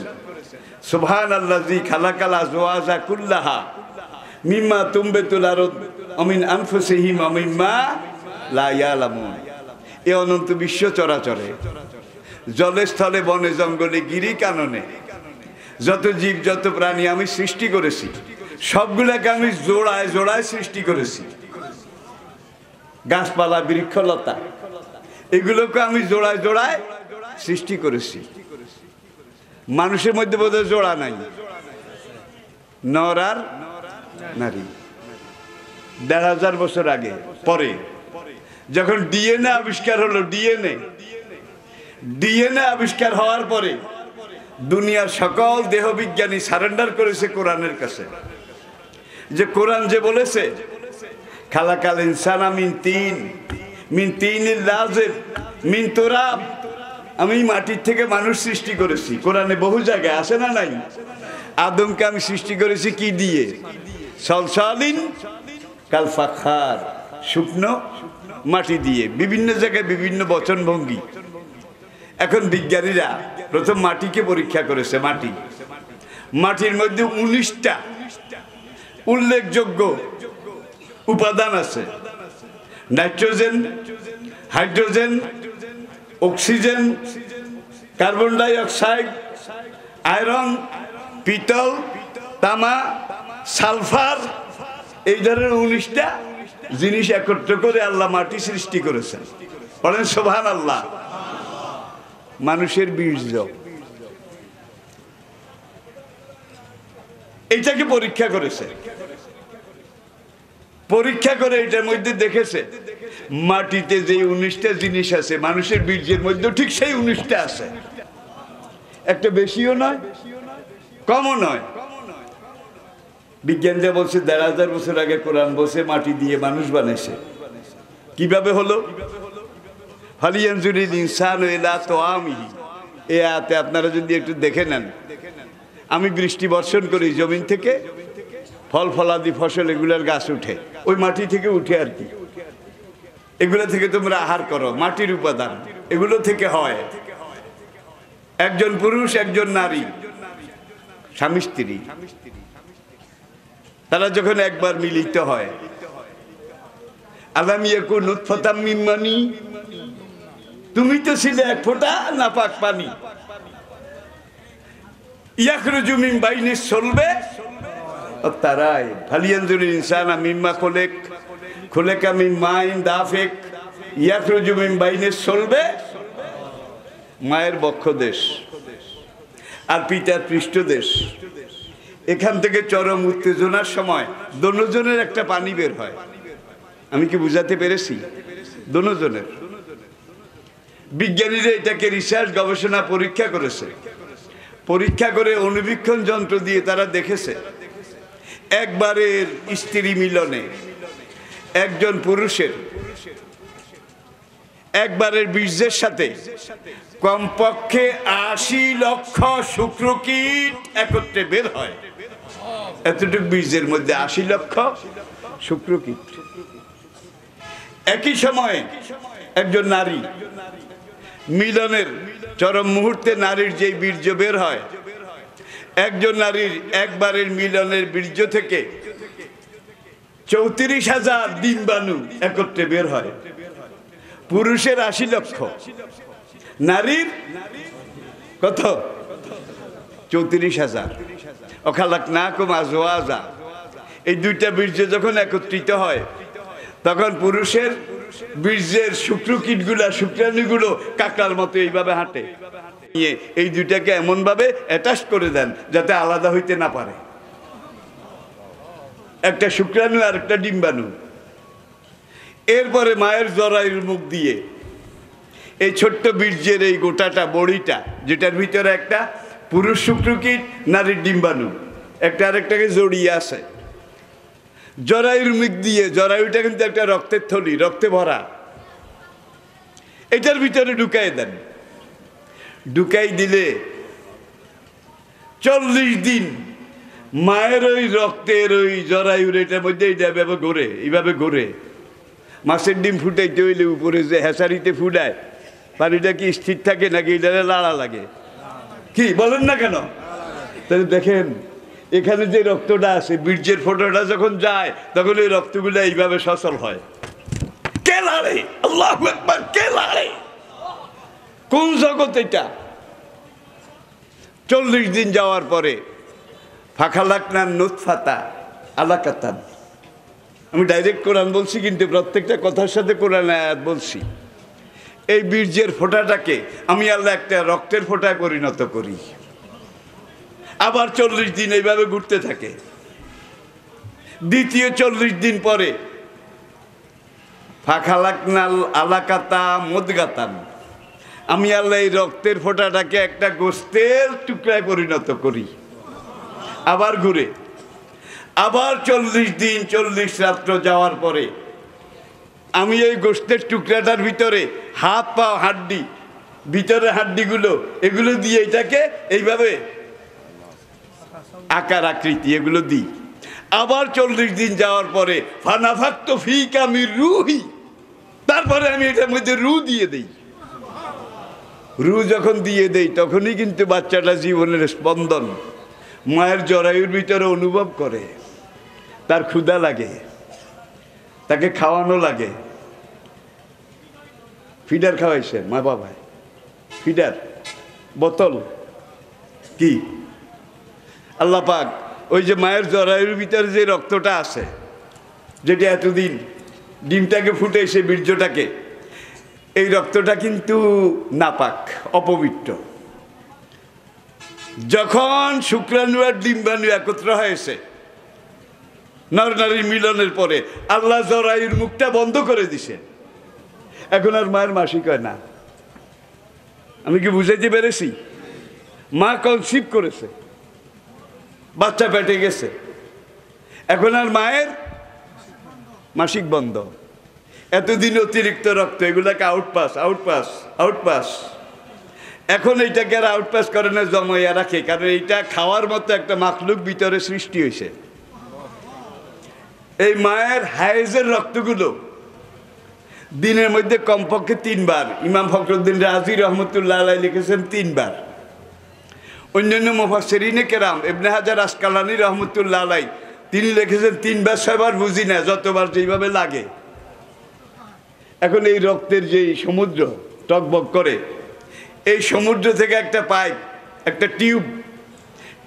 সুবহানাল্লাযী খালাকাল আজওয়াজা কুল্লাহা মিম্মা তুমবিতুল আরদ ওয়া মিন আনফুসিহিম ওয়া মিম্মা লা ইয়ালামুন। এই অনন্ত বিশ্ব চরাচরে, জলে স্থলে বনে জঙ্গলে গিরি কাননে যত জীব যত প্রাণী আমি সৃষ্টি করেছি, সবগুলোকে আমি জোড়ায় জোড়ায় সৃষ্টি করেছি। গাছপালা বৃক্ষলতা এগুলোকে আমি জোড়ায় জোড়ায় সৃষ্টি করেছি। মানুষের মধ্যে বোধহয় জোড়া নাই, নর আর নারী। ১,৫০০ বছর আগে পরে যখন ডিএনএ আবিষ্কার হলো, ডিএনএ আবিষ্কার হওয়ার পরে দুনিয়ার সকল দেহবিজ্ঞানী সারেন্ডার করেছে কোরআনের কাছে, যে কোরআন যে বলেছে খালাকাল ইনসানা মিন তিনিল লাযিব মিন তুরাব, আমি মাটির থেকে মানুষ সৃষ্টি করেছি। কোরআনে বহু জায়গায় আছে না নাই? আদমকে আমি সৃষ্টি করেছি কি দিয়ে? সলসালিন কাল ফাখার, শুকনো মাটি দিয়ে। বিভিন্ন জায়গায় বিভিন্ন বচনভঙ্গি। এখন বিজ্ঞানীরা প্রথম মাটিকে পরীক্ষা করেছে। মাটির মধ্যে 19টা উল্লেখযোগ্য উপাদান আছে, nitrogen, hydrogen, oxygen, carbon die oxide, iron, পিতল, তামা, সালফার, এই ধরনের 19টা জিনিস একত্র করে আল্লাহ মাটি সৃষ্টি করেছেন। বলেন সুবহানাল্লাহ। মানুষের বীর্য, এইটাকে পরীক্ষা করেছে। পরীক্ষা করে এটার মধ্যে দেখেছে মাটিতে যে 19টা জিনিস আছে মানুষের বীর্যের মধ্যে ঠিক সেই 19টা আছে। একটা বেশিও নয়, কমও নয়। বিজ্ঞানীরা বলছে ১,৫০০ বছর আগে কোরআন বসে মাটি দিয়ে মানুষ বানাইছে। কিভাবে হলো? ফালিয়ানজুরিল ইনসানু ইলা তাআমিহি, এই আয়াতে আপনারা যদি একটু দেখে নেন, আমি বৃষ্টি বর্ষণ করি জমিন থেকে, ফল ফলাদি ফসল এগুলার গাছ উঠে, ওই মাটি থেকে উঠে আর কি। এগুলো থেকে তোমরা আহার করো, মাটির উপাদান এগুলো থেকে হয়। একজন পুরুষ একজন নারী, স্বামী স্ত্রী, তারা যখন একবার মিলিত হয়, আলাম ইয়াকুন নুতফাতাম মিন মানি, তুমি তো ছিলে এক ফোঁটা নাপাক পানি, ইয়াখরুজু মিন বাইনিস সলবে ওয়াত তারাই, ফালিয়ানজুরিল ইনসানু মিম্মা খুলিকা মিন মাইন দাফিক, ইয়াখরুজু মিন বাইনিস সলবে, মায়ের বক্ষদেশ আর পিতার পৃষ্ঠদেশ, এখান থেকে চরম উত্তেজনার সময় দোনোজনের একটা পানি বের হয়। আমি কি বুঝাতে পেরেছি? দোনোজনের। বিজ্ঞানীরা এটাকে রিসার্চ গবেষণা পরীক্ষা করেছে। পরীক্ষা করে অণুবীক্ষণ যন্ত্র দিয়ে তারা দেখেছে একবারের স্ত্রী মিলনে একজন পুরুষের একবারের বীর্যের সাথে কমপক্ষে ৮০ লক্ষ শুক্রকীট একত্রে বের হয়। এতটুকু বীর্যের মধ্যে ৮০ লক্ষ শুক্রকীট। একই সময়ে একজন নারী মিলনের চরম মুহূর্তে নারীর যেই বীর্য বের হয়, একজন নারীর একবারের মিলনের বীর্য থেকে ৩৪,০০০ ডিম্বাণু একত্রে বের হয়। পুরুষের ৮০ লক্ষ, নারীর কত? ৩৪,০০০। ওয়াখালাকনাকুম আজওয়াজা। এই দুইটা বীর্য যখন একত্রিত হয় তখন পুরুষের বীর্যের শুক্রকীটগুলা, শুক্রাণুগুলো কাকড়ার মতো এইভাবে হাঁটে। এই দুইটাকে এমন ভাবে অ্যাটাচ করে দেন যাতে আলাদা হইতে না পারে, একটা শুক্রাণু আর একটা ডিম্বাণু। এরপরে মায়ের জরায়ুর মুখ দিয়ে এই ছোট্ট বীর্যের এই গোটাটা, বড়িটা, যেটার ভিতরে একটা পুরুষ শুক্রকীট, নারীর ডিম্বাণু, একটা আরেকটাকে জড়িয়ে আছে, জরায়ুর মুখ দিয়ে, জরায়ুটা কিন্তু একটা রক্তের থলি, রক্তে ভরা, এটার ভিতরে ঢুকাই দেন। ঢুকাই দিলে 40 দিন মায়ের ওই রক্তের ওই জরায়ুর এটার মধ্যে এইভাবে ঘোরে, এইভাবে ঘোরে। মাছের ডিম ফুটাইতে হইলে উপরে যে হেঁচারিতে ফুটায়, পানিটা কি স্থির থাকে নাকি এটা লাড়া লাগে? কি বলেন না কেন? তাহলে দেখেন এখানে যে রক্তটা আছে, বীর্যের ফোঁটাটা যখন যায় তখন এই রক্তগুলো এইভাবে সচল হয়। কে লাড়ে? আল্লাহু আকবার। কে লাড়ে? কোন জগৎ এটা? 40 দিন যাওয়ার পরে ফাখালাকনান নুতফাতা আলাকাতান। আমি ডাইরেক্ট কোরআন বলছি, কিন্তু প্রত্যেকটা কথার সাথে কোরআন আয়াত বলছি। এই বীর্যের ফোঁটাটাকে আমি আল্লাহ একটা রক্তের ফোঁটায় পরিণত করি। আবার 40 দিন এইভাবে ঘুরতে থাকে। দ্বিতীয় 40 দিন পরে ফাখালাকনাল আলাকাতা মুদগাতান, আমি আল্লাহ এই রক্তের ফোঁটাটাকে একটা গোস্তের টুকরায় পরিণত করি। আবার ঘুরে, আবার 40 দিন 40 রাত্র যাওয়ার পরে আমি এই গোস্তের টুকরাটার ভিতরে হাত পা হাড্ডি, ভিতরে হাড্ডিগুলো, এগুলো দিয়ে এটাকে এইভাবে আকার আকৃতি এগুলো দিই। আবার 40 দিন যাওয়ার পরে ফানাফাক্তু ফীকা মির রূহি, তারপরে আমি এটার মধ্যে রূহ দিয়ে দেই। রূহ যখন দিয়ে দেই তখনই কিন্তু বাচ্চাটা জীবনের স্পন্দন মায়ের জরায়ুর ভিতরে অনুভব করে। তার ক্ষুধা লাগে, তাকে খাওয়ানো লাগে। ফিডার খাওয়াইছে মা বাবায়, ফিডার, বোতল কি? আল্লাহ পাক ওই যে মায়ের জরায়ুর ভিতরে যে রক্তটা আছে, যেটা এতদিন ডিমটাকে ফুটেছে, বীর্যটাকে, এই রক্তটা কিন্তু নাপাক, অপবিত্র। যখন শুক্রাণু আর ডিম্বাণু একত্র হয়েছে নর নারীর মিলনের পরে, আল্লাহ জরায়ুর মুখটা বন্ধ করে দিছে। এখন আর মায়ের মাসিক হয় না। আমি কি বুঝাইতে পেরেছি? মা কনসিভ করেছে, বাচ্চা পেটে গেছে, এখন আর মায়ের মাসিক বন্ধ। এতদিন অতিরিক্ত রক্ত, এগুলাকে আউটপাস, আউটপাস, আউটপাস। এখন এইটাকে আর আউটপাস করে না, জমাইয়া রাখে, কারণ এইটা খাওয়ার মতো একটা মাখলুক ভিতরে সৃষ্টি হয়েছে। এই মায়ের হায়েজের রক্তগুলো দিনের মধ্যে কমপক্ষে 3 বার, ইমাম ফখরুদ্দিন রাজি রহমতুল্লাহ আলাইহি লিখেছেন 3 বার। অন্যান্য মুফাসসিরিনে কেরাম, ইবনে হাজার আসকালানী রহমতুল্লাহ আলাইহি তিনি লিখেছেন 3 বার 6 বার, বুঝি না, যতবার যেইভাবে লাগে। এখন এই রক্তের যেই সমুদ্র টকবক করে, এই সমুদ্র থেকে একটা পাইপ, একটা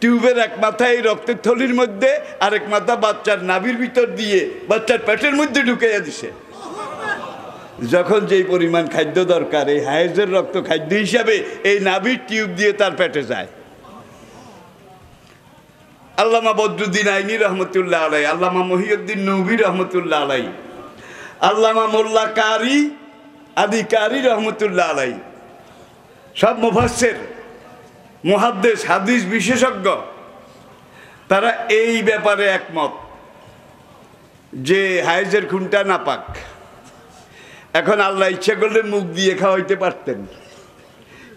টিউবের এক মাথা এই রক্তের থলির মধ্যে, আরেক মাথা বাচ্চার নাভির ভিতর দিয়ে বাচ্চার পেটের মধ্যে ঢুকাইয়া দিছে। যখন যেই পরিমাণ খাদ্য দরকার, এই হায়েজের রক্ত খাদ্য হিসাবে এই নাভির টিউব দিয়ে তার পেটে যায়। আল্লামা বদরুদ্দিন আইনি রহমতুল্লাহ আলাই, আল্লামা মহিউদ্দিন নবী রহমতুল্লাহ আলাই, আল্লামা মোল্লা কারি আদি কারি রহমতুল্লাহ আলাই, সব মুফাসসির, মুহাদ্দিস, হাদিস বিশেষজ্ঞ, তারা এই ব্যাপারে একমত যে হায়েজের খুনটা নাপাক। এখন আল্লাহ ইচ্ছা করলে মুখ দিয়ে খাওয়াইতে পারতেন,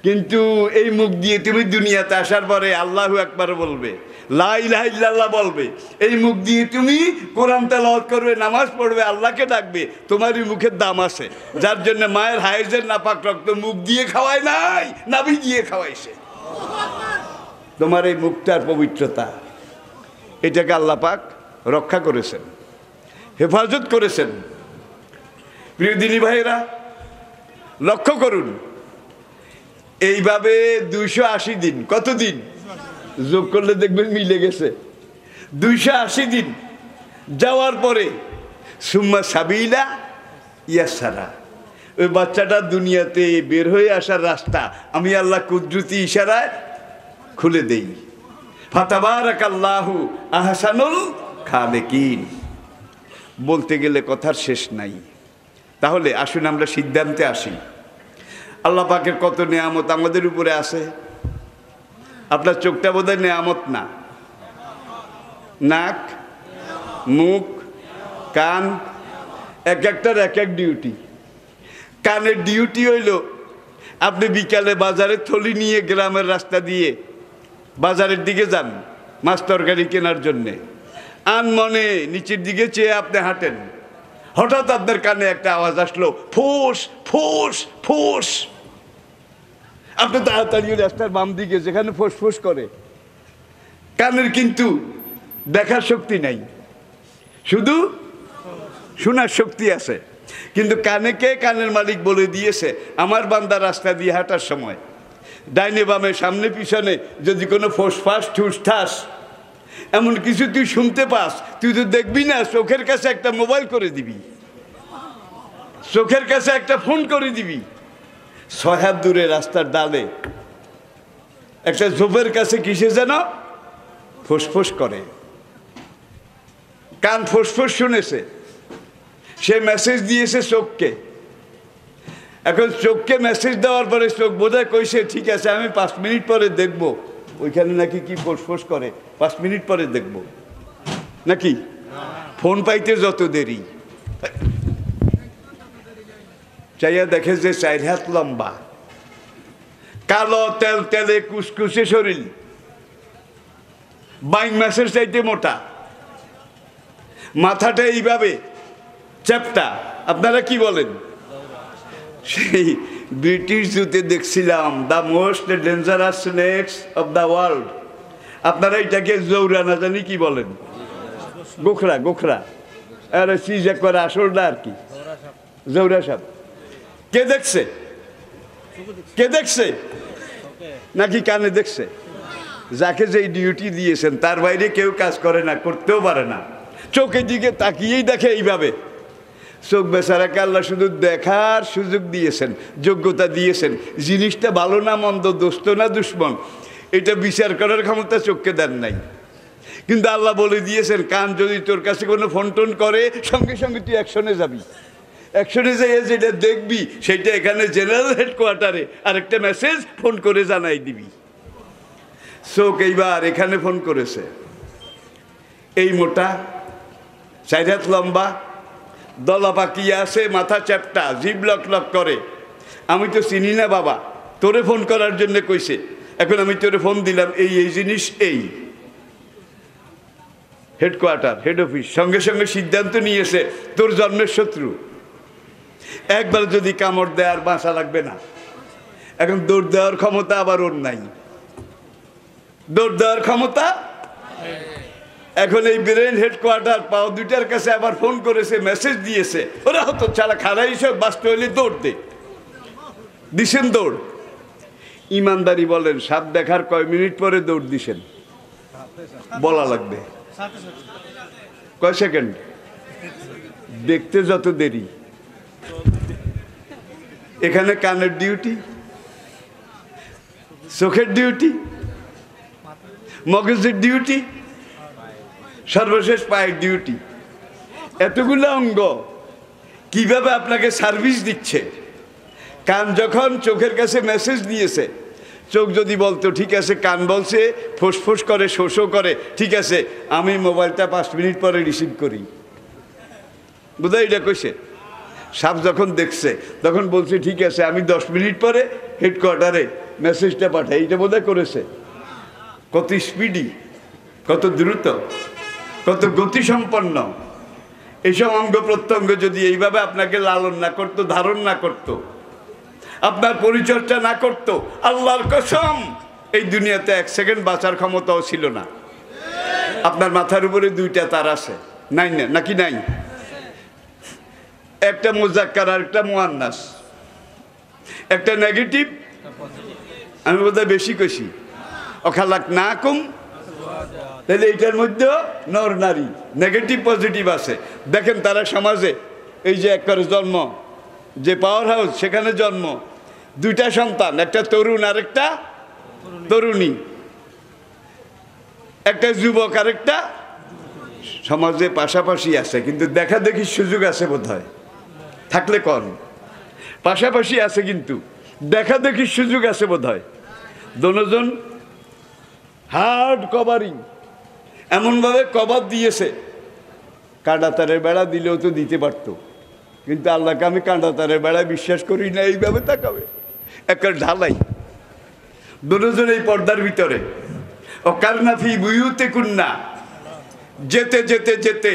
কিন্তু এই মুখ দিয়ে তুমি দুনিয়াতে আসার পরে আল্লাহু আকবার বলবে, লা ইলাহা ইল্লাল্লাহ বলবে, এই মুখ দিয়ে তুমি কোরআন তেলাওয়াত করবে, নামাজ পড়বে, আল্লাহকে ডাকবে, তোমারই মুখের দাম আছে। যার জন্য মায়ের হায়েজের নাপাক রক্ত মুখ দিয়ে খাওয়ায় নাই, নাভি দিয়ে খাওয়াইছে। তোমার এই মুখটার পবিত্রতা, এটাকে আল্লাহ পাক রক্ষা করেছেন, হেফাজত করেছেন। প্রিয় দিনী ভাইরা, লক্ষ্য করুন, এইভাবে 280 দিন, কতদিন যোগ করলে দেখবেন মিলে গেছে, 280 দিন যাওয়ার পরে সুম্মা সাবিলা ইয়াসারা, ওই বাচ্চাটা দুনিয়াতে বের হয়ে আসার রাস্তা আমি আল্লাহ কুদরতি ইশারায় খুলে দেই। ফাতাবারাকাল্লাহু আহসানুল খালিকিন। বলতে গেলে কথার শেষ নাই। তাহলে আসুন আমরা সিদ্ধান্তে আসি। আল্লাহ পাকের কত নেয়ামত আমাদের উপরে আছে। আপনার চোখটা বোধহয় নেয়ামত না? নাক, মুখ, কান, এক একটার এক এক ডিউটি। কানের ডিউটি হইল আপনি বিকালে বাজারে থলি নিয়ে গ্রামের রাস্তা দিয়ে বাজারের দিকে যান মাছ তরকারি কেনার জন্যে, আনমনে নিচের দিকে চেয়ে আপনি হাঁটেন, হঠাৎ আপনার কানে একটা আওয়াজ আসলো, ফুস ফুস ফুস। আপনি তাড়াতাড়ি রাস্তার বাম দিকে যেখানে ফুস ফুস করে। কানের কিন্তু দেখার শক্তি নাই, শুধু শোনার শক্তি আছে। কিন্তু কানে কে কানের মালিক বলে দিয়েছে আমার বান্দা রাস্তা দিয়ে হাঁটার সময় ডাইনে বামে সামনে পিছনে যদি কোনো ফোসফাস ঠুসঠাস এমন কিছু তুই শুনতে পাস, তুই তো দেখবি না, চোখের কাছে একটা মোবাইল করে দিবি, চোখের কাছে একটা ফোন করে দিবি। 6 হাত দূরে রাস্তার ডালে একটা ঝোপের কাছে কিসে যেন ফোসফোস করে, কান ফোসফোস শুনেছে, সে মেসেজ দিয়েছে চোখকে। এখন চোখকে মেসেজ দেওয়ার পরে চোখ বোধহয় কইছে ঠিক আছে আমি 5 মিনিট পরে দেখব ওইখানে নাকি কি ফোসফোস করে, 5 মিনিট পরে দেখব নাকি। ফোন পাইতে যত দেরি, চাইয়া দেখে যে 4 হাত লম্বা, কালো তেল তেলে কুসকুসে শরীর, বাইং মাসের চাইতে মোটা, মাথাটা এইভাবে চ্যাপটা। আপনারা কি বলেন? সেই ব্রিটিশ জুতে দেখছিলাম the most dangerous snake's of the world. আপনারা এটাকে জৌরা না জানি কি বলেন, গোখরা গোখরা, আরে সিজ একবার আসলটা আর কি, জৌরা সাপ। কে দেখছে? কে দেখছে? নাকি কানে দেখছে? যাকে যে ডিউটি দিয়েছেন তার বাইরে কেউ কাজ করে না, করতেও পারে না। চোখের দিকে তাকিয়েই দেখে এইভাবে। চোখ বেচারাকে আল্লাহ শুধু দেখার সুযোগ দিয়েছেন, যোগ্যতা দিয়েছেন। জিনিসটা ভালো না মন্দ, দোস্ত না দুশ্মন, এটা বিচার করার ক্ষমতা চোখকে দেন নাই। কিন্তু আল্লাহ বলে দিয়েছেন কান যদি তোর কাছে কোনো ফোন টোন করে সঙ্গে সঙ্গে তুই অ্যাকশনে যাবি, অ্যাকশনে যাই যেটা দেখবি সেটা এখানে জেনারেল হেডকোয়ার্টারে আরেকটা মেসেজ ফোন করে জানাই দিবি। চোখ এইবার এখানে ফোন করেছে, এই মোটা, 4 হাত লম্বা, দলা পাকিয়ে আছে, মাথা চ্যাপটা, জিভ লক লক করে। আমি তো চিনি না বাবা, তোরে ফোন করার জন্য কইছে, এখন আমি তোরে ফোন দিলাম, এই এই জিনিস, এই হেডকোয়ার্টার, হেড অফিস সঙ্গে সঙ্গে সিদ্ধান্ত নিয়েছে তোর জন্মের শত্রু, একবার যদি কামড় দেয় আর বাঁচা লাগবে না। এখন দৌড় দেওয়ার ক্ষমতা আবার ওর নাই, দৌড় দেওয়ার ক্ষমতা। এখন এই ব্রেন হেডকোয়ার্টার পাও দুইটার কাছে আবার ফোন করেছে, মেসেজ দিয়েছে, ওরা হতো ছাড়া খারাই সব বাঁচতে হলে দৌড় দে, দিছেন দৌড়। ইমানদারি বলেন সাপ দেখার কয় মিনিট পরে দৌড় দিছেন? বলা লাগবে কয় সেকেন্ড, দেখতে যত দেরি। এখানে কানের ডিউটি, চোখের ডিউটি, মগজের ডিউটি, সর্বশেষ পায়ের ডিউটি। এতগুলো অঙ্গ কিভাবে আপনাকে সার্ভিস দিচ্ছে। কান যখন চোখের কাছে মেসেজ দিয়েছে, চোখ যদি বলতো ঠিক আছে, কান বলছে ফোসফোস করে, শোষো করে, ঠিক আছে আমি মোবাইলটা 5 মিনিট পরে রিসিভ করি, বোধহয় এটা কইছে। সাপ যখন দেখছে তখন বলছে ঠিক আছে আমি 10 মিনিট পরে হেডকোয়ার্টারে মেসেজটা পাঠাই, এটা বোধহয় করেছে। কত স্পিডি, কত দ্রুত, কত গতিসম্পন্ন। এইসব অঙ্গ প্রত্যঙ্গ যদি এইভাবে আপনাকে লালন না করতো, ধারণ না করতো, আপনার পরিচর্যা না করতো, আল্লাহর কসম এই দুনিয়াতে 1 সেকেন্ড বাঁচার ক্ষমতাও ছিল না। আপনার মাথার উপরে 2টা তার আছে, নাই না নাকি নাই? একটা মুজাক্কার আর একটা মুয়ান্নাস, একটা নেগেটিভ, আমি বোধহয় বেশি কইছি, অখালাক না কম। তাহলে এইটার মধ্যে নর নারী নেগেটিভ পজিটিভ আছে। দেখেন তারা সমাজে এই যে একবার জন্ম, যে পাওয়ার হাউস, সেখানে জন্ম 2টা সন্তান, একটা তরুণ আর একটা তরুণী, একটা যুবক আর একটা, সমাজে পাশাপাশি আছে, কিন্তু দেখা দেখি সুযোগ আছে বোধহয়, থাকলে কন পাশাপাশি আছে, কিন্তু দেখা দেখি সুযোগ আছে বোধহয়। দুজন হার্ড কভারিং, এমনভাবে কভার দিয়েছে, কাঁটাতারের বেড়া দিলেও তো দিতে পারতো, কিন্তু আল্লাহকে আমি কাঁটাতারের বেড়ায় বিশ্বাস করি না। এইভাবে তাকাবে, একটা ঢালাই, দুজন এই পর্দার ভিতরে। ও কারনাফি বুয়ুতে কুন্না, যেতে যেতে যেতে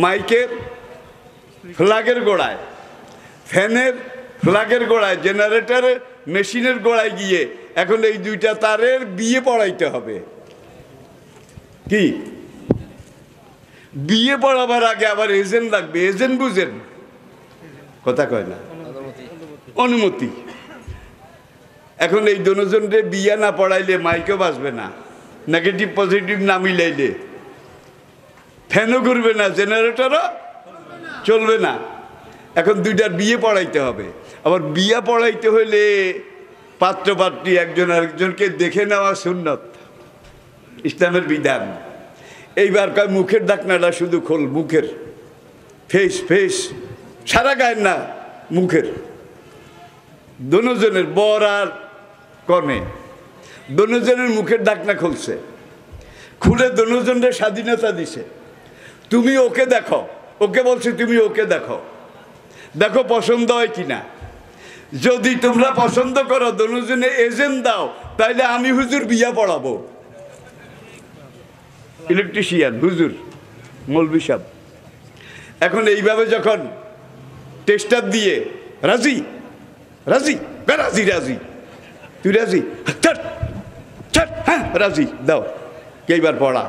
মাইকের ফ্ল্যাগের গোড়ায়, ফ্যানের ফ্ল্যাগের গোড়ায়, জেনারেটরের মেশিনের গোড়ায় গিয়ে এখন এই 2টা তারের বিয়ে পড়াইতে হবে। কি বিয়ে পড়াবার আগে আবার এজেন্ট লাগবে, এজেন্ট বুঝেন কথা কয় না, অনুমতি। এখন এই দুজনকে বিয়ে না পড়াইলে মাইকেও বাজবে না, নেগেটিভ পজিটিভ না মিলাইলে ফ্যানও ঘুরবে না, জেনারেটরও চলবে না। এখন 2টার বিয়ে পড়াইতে হবে। আবার বিয়ে পড়াইতে হইলে পাত্র পাত্রী একজন আরেকজনকে দেখে নেওয়া সুন্নত, ইসলামের বিধান। এইবার কয় মুখের ঢাকনাটা শুধু খোল, মুখের, ফেস ফেস, সারা গায়ের না, মুখের। দুজনের, বর আর কনে, দুজনের মুখের ঢাকনা খুলছে, খুলে দুজনের স্বাধীনতা দিছে। তুমি ওকে দেখো, ওকে বলছে তুমি ওকে দেখো, দেখো পছন্দ হয় কিনা। যদি তোমরা পছন্দ করো, দুজনে এজেন্ট দাও, তাইলে আমি হুজুর বিয়া পড়াবো। ইলেকট্রিশিয়ান, হুজুর, মৌলভী সাহেব। এখন এইভাবে যখন টেস্টার দিয়ে রাজি রাজি রাজি রাজি, তুই রাজি, হ্যাঁ রাজি, দাও এইবার পড়া।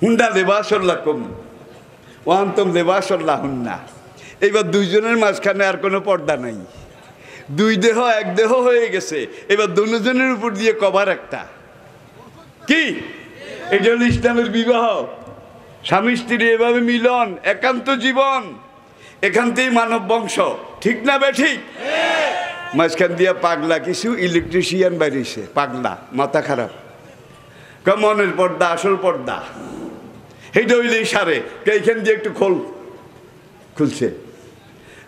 হুন্ডা লেবাসল্লাহ কম ওয়ান্তম লেবাসল্লাহ হুন্না। এইবার 2জনের মাঝখানে আর কোনো পর্দা নাই, 2 দেহ 1 দেহ হয়ে গেছে। এবার দুজনের উপর দিয়ে কভার একটা। কি এটা হলো ইসলামের বিবাহ, স্বামী স্ত্রী এভাবে মিলন, একান্ত জীবন, এখান থেকেই মানব বংশ, ঠিক না বে ঠিক? মাঝখান দিয়া পাগলা কিছু ইলেকট্রিশিয়ান বাইরেছে, পাগলা, মাথা খারাপ, মনের পর্দা আসল পর্দা, এইটা হইলে ইশারে এইখান দিয়ে একটু খোল, খুলছে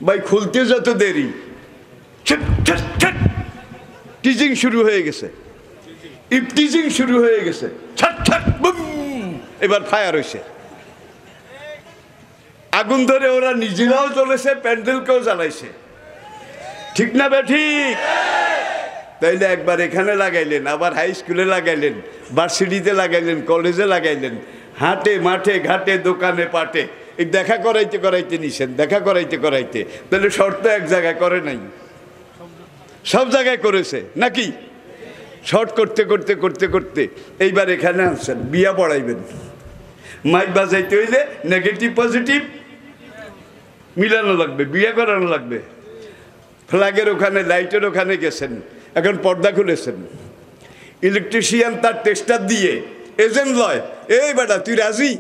ভাই, খুলতে যত দেরি টিজিং শুরু হয়ে গেছে, ইপটিজিং শুরু হয়ে গেছে, এবার ফায়ার হয়েছে, আগুন ধরে ওরা নিজেরাও জ্বলেছে, প্যান্ডেলকেও জ্বালাইছে, ঠিক না বে ঠিক? তাইলে একবার এখানে লাগাইলেন, আবার হাই স্কুলে লাগাইলেন, ভার্সিটিতে লাগাইলেন, কলেজে লাগাইলেন, হাটে মাঠে ঘাটে দোকানে পাটে, এই দেখা করাইতে করাইতে নিছেন, দেখা করাইতে করাইতে। তাহলে শর্ত এক জায়গায় করে নাই, সব জায়গায় করেছে নাকি? শর্ট করতে করতে করতে করতে এইবার এখানে আনছেন, বিয়া পড়াইবেন। মাইক বাজাইতে হইলে নেগেটিভ পজিটিভ মিলানো লাগবে, বিয়ে করানো লাগবে। ফ্ল্যাগের ওখানে, লাইটের ওখানে গেছেন, এখন পর্দা খুলেছেন। ইলেকট্রিশিয়ান তার টেস্টার দিয়ে এজেন্ট লয়, এই বেটা তুই রাজি,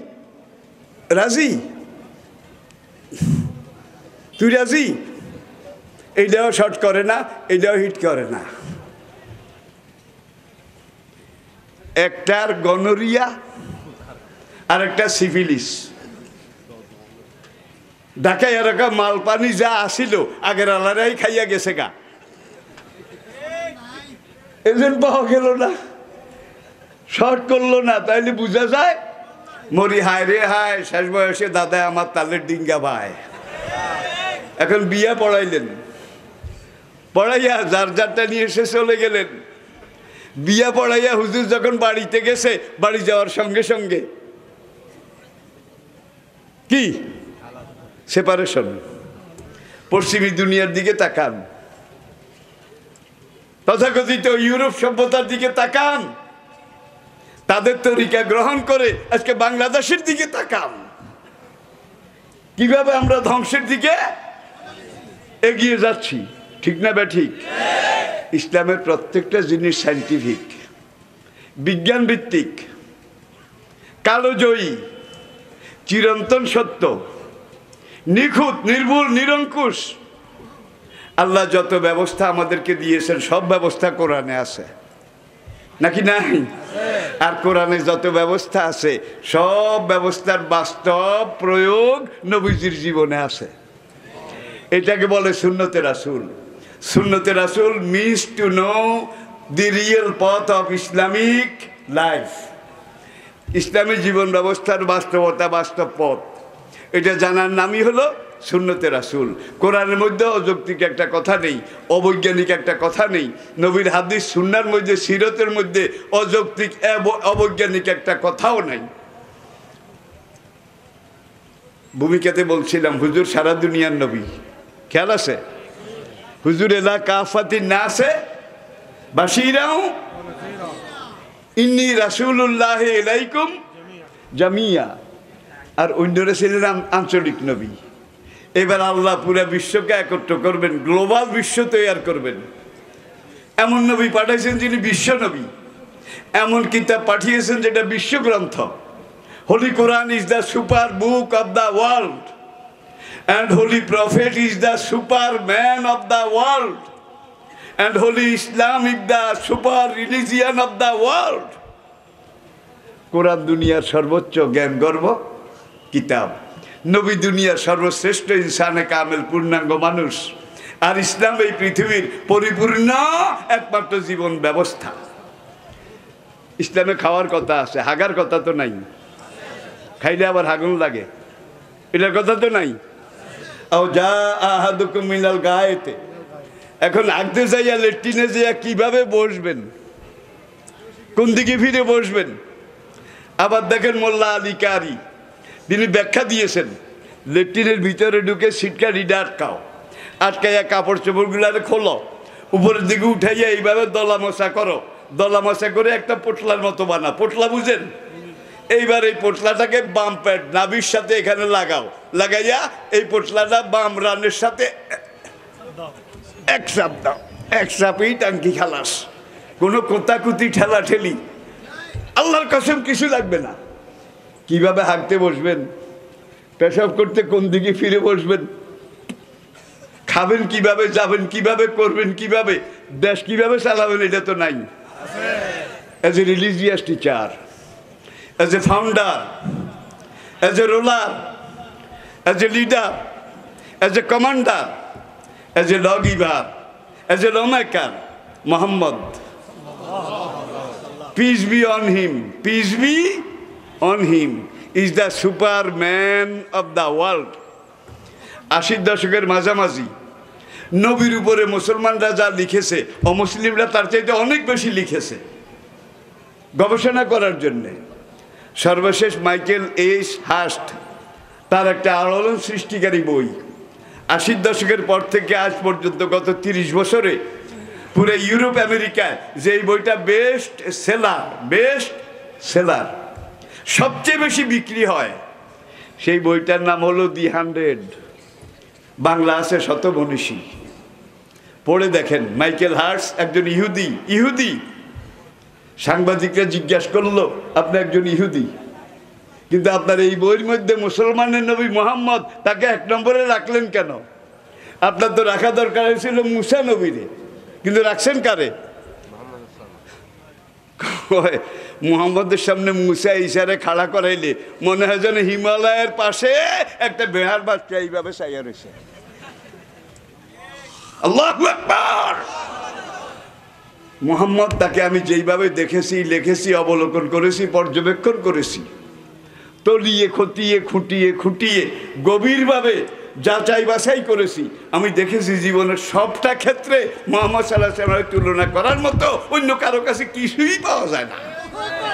রাজি, তুই রাজি। এইটাও শর্ট করে না, এইটাও হিট করে না। একটার গনোরিয়া আর একটা সিফিলিস। ঢাকায় এরকম মাল পানি যা আসিল আগের আলারাই খাইয়া গেছে গা, এজেন্ট পাওয়া গেল না, শর্ট করলো না, তাইলে বোঝা যায় মরি হায় রে হায়, শেষ বয়সে দাদা আমার তালের ডিঙ্গা ভাই। এখন বিয়া পড়াইলেন, পড়াইয়া যার যারটা নিয়ে এসে চলে গেলেন। বিয়া পড়াইয়া হুজুর যখন বাড়িতে গেছে, বাড়ি যাওয়ার সঙ্গে সঙ্গে কি সেপারেশন। পশ্চিমী দুনিয়ার দিকে তাকান, তথাকথিত ইউরোপ সভ্যতার দিকে তাকান, তাদের তরিকা গ্রহণ করে আজকে বাংলাদেশের দিকে তাকান, কিভাবে আমরা ধ্বংসের দিকে এগিয়ে যাচ্ছি। ঠিক না ঠিক? ইসলামের প্রত্যেকটা জিনিস সায়েন্টিফিক, বিজ্ঞান ভিত্তিক, কালজয়ী, চিরন্তন সত্য, নিখুঁত, নির্ভুল, নিরঙ্কুশ। আল্লাহ যত ব্যবস্থা আমাদেরকে দিয়েছেন সব ব্যবস্থা কোরআনে আছে নাকি নাই? আর কোরআনে যত ব্যবস্থা আছে সব ব্যবস্থার বাস্তব প্রয়োগ নবীজির জীবনে আছে। এটাকে বলে সুন্নতে রাসূল। সুন্নতে রাসূল means to know the real path of Islamic life. ইসলামী জীবন ব্যবস্থার বাস্তবতা, বাস্তব পথ, এটা জানার নামই হলো সুন্নতে রাসূল। কোরআনের মধ্যে অযৌক্তিক একটা কথা নেই, অবৈজ্ঞানিক একটা কথা নেই। নবীর হাদিস সুন্নাহর মধ্যে, সিরতের মধ্যে অযৌক্তিক অবৈজ্ঞানিক একটা কথাও নাই। ভূমিকাতে বলছিলাম হুজুর সারা দুনিয়ার নবী, খেয়াল আছে? হুজুর এলা কাফাতিন নাসে বাশীরাও ইন্নী রাসূলুল্লাহ ইলাইকুম জামিয়া। আর অন্যরা ছিলেন আঞ্চলিক নবী। এবার আল্লাহ পুরো বিশ্বকে একত্র করবেন, গ্লোবাল বিশ্ব তৈরি করবেন। এমন নবী পাঠাইছেন যিনি বিশ্ব নবী, এমন কিতাব পাঠিয়েছেন যেটা বিশ্বগ্রন্থ। Holy Quran is the super book of the world and holy prophet is the superman of the world and holy Islam is the super religion of the world. কোরআন দুনিয়ার সর্বোচ্চ জ্ঞান গর্ব কিতাব, নবী দুনিয়ার সর্বশ্রেষ্ঠ ইনসানে কামেল পূর্ণাঙ্গ মানুষ, আর ইসলাম এই পৃথিবীর পরিপূর্ণ একমাত্র জীবন ব্যবস্থা। ইসলামে খাওয়ার কথা আছে, হাগার কথা তো নাই। খাইলে আবার হাগুন লাগে, এটার কথা তো নাই। এখন আগতে যাইয়া লেট্রিনে যাইয়া কিভাবে বসবেন, কোন দিকে ফিরে বসবেন? আবার দেখেন মোল্লা আলী কারি, তিনি ব্যাখ্যা দিয়েছেন লেট্রিনের ভিতরে ঢুকে সিটকারি আটকাও, আটকাইয়া কাপড় চোপড়গুলারে খোলো, উপরের দিকে উঠাইয়া এইভাবে দলা মশা করো, দলা মশা করে একটা পোটলার মতো বানা। পোটলা বুঝেন? এইবার এই পোটলাটাকে বাম প্যাট নাভির সাথে এখানে লাগাও, লাগাইয়া এই পোটলাটা বাম রানের সাথে এক চাপ দাও, এক চাপেই টাঙ্কি খালাস। কোনো কোতাকুতি ঠেলা ঠেলি আল্লাহর কসম কিছু লাগবে না। কিভাবে হাঁটতে বসবেন, পেশাব করতে কোন দিকে ফিরে বসবেন, খাবেন কিভাবে, যাবেন কিভাবে, করবেন কিভাবে, দেশ কিভাবে চালাবেন, এটা তো নাই। As a religious teacher, as a founder, as a ruler, as a leader, as a commander, as a lawgiver, as a lawmaker, Muhammad, peace be on him, peace be on him, is the superman of the world. 80 দশকের মাঝামাঝি নবীর উপরে মুসলমানরা যা লিখেছে, অমুসলিমরা তার চাইতে অনেক বেশি লিখেছে গবেষণা করার জন্যে। সর্বশেষ মাইকেল এইচ হার্স্ট, তার একটা আলোড়ন সৃষ্টিকারী বই, 80 দশকের পর থেকে আজ পর্যন্ত গত 30 বছরে পুরো ইউরোপ আমেরিকায় যে এই বইটা বেস্ট সেলার, সবচেয়ে বেশি বিক্রি হয়, সেই বইটার নাম হলো দি 100। বাংলা আছে শতমনীষী, পড়ে দেখেন। মাইকেল হার্স্ট একজন ইহুদি। সাংবাদিকরা জিজ্ঞাসা করলো, আপনি একজন ইহুদি, কিন্তু আপনার এই বইয়ের মধ্যে মুসলমানের নবী মুহাম্মদ, তাকে 1 নম্বরে রাখলেন কেন? আপনার তো রাখা দরকার ছিল মুসা নবীরে, কিন্তু রাখছেন কারে? মুহাম্মদের সামনে মুসা ইশারে খাড়া করাইলে মনে হয় যেন হিমালয়ের পাশে একটা বেহার বাচ্চা এইভাবে চাইয়া রয়েছে। আল্লাহু আকবার। মুহাম্মদ, তাকে আমি যেইভাবে দেখেছি, লিখেছি, অবলোকন করেছি, পর্যবেক্ষণ করেছি, তলিয়ে খতিয়ে খুঁটিয়ে গভীরভাবে যাচাই বাছাই করেছি, আমি দেখেছি জীবনের সবটা ক্ষেত্রে মুহাম্মদ সাল্লাল্লাহু আলাইহি ওয়াসাল্লামের তুলনা করার মতো অন্য কারো কাছে কিছুই পাওয়া যায় না।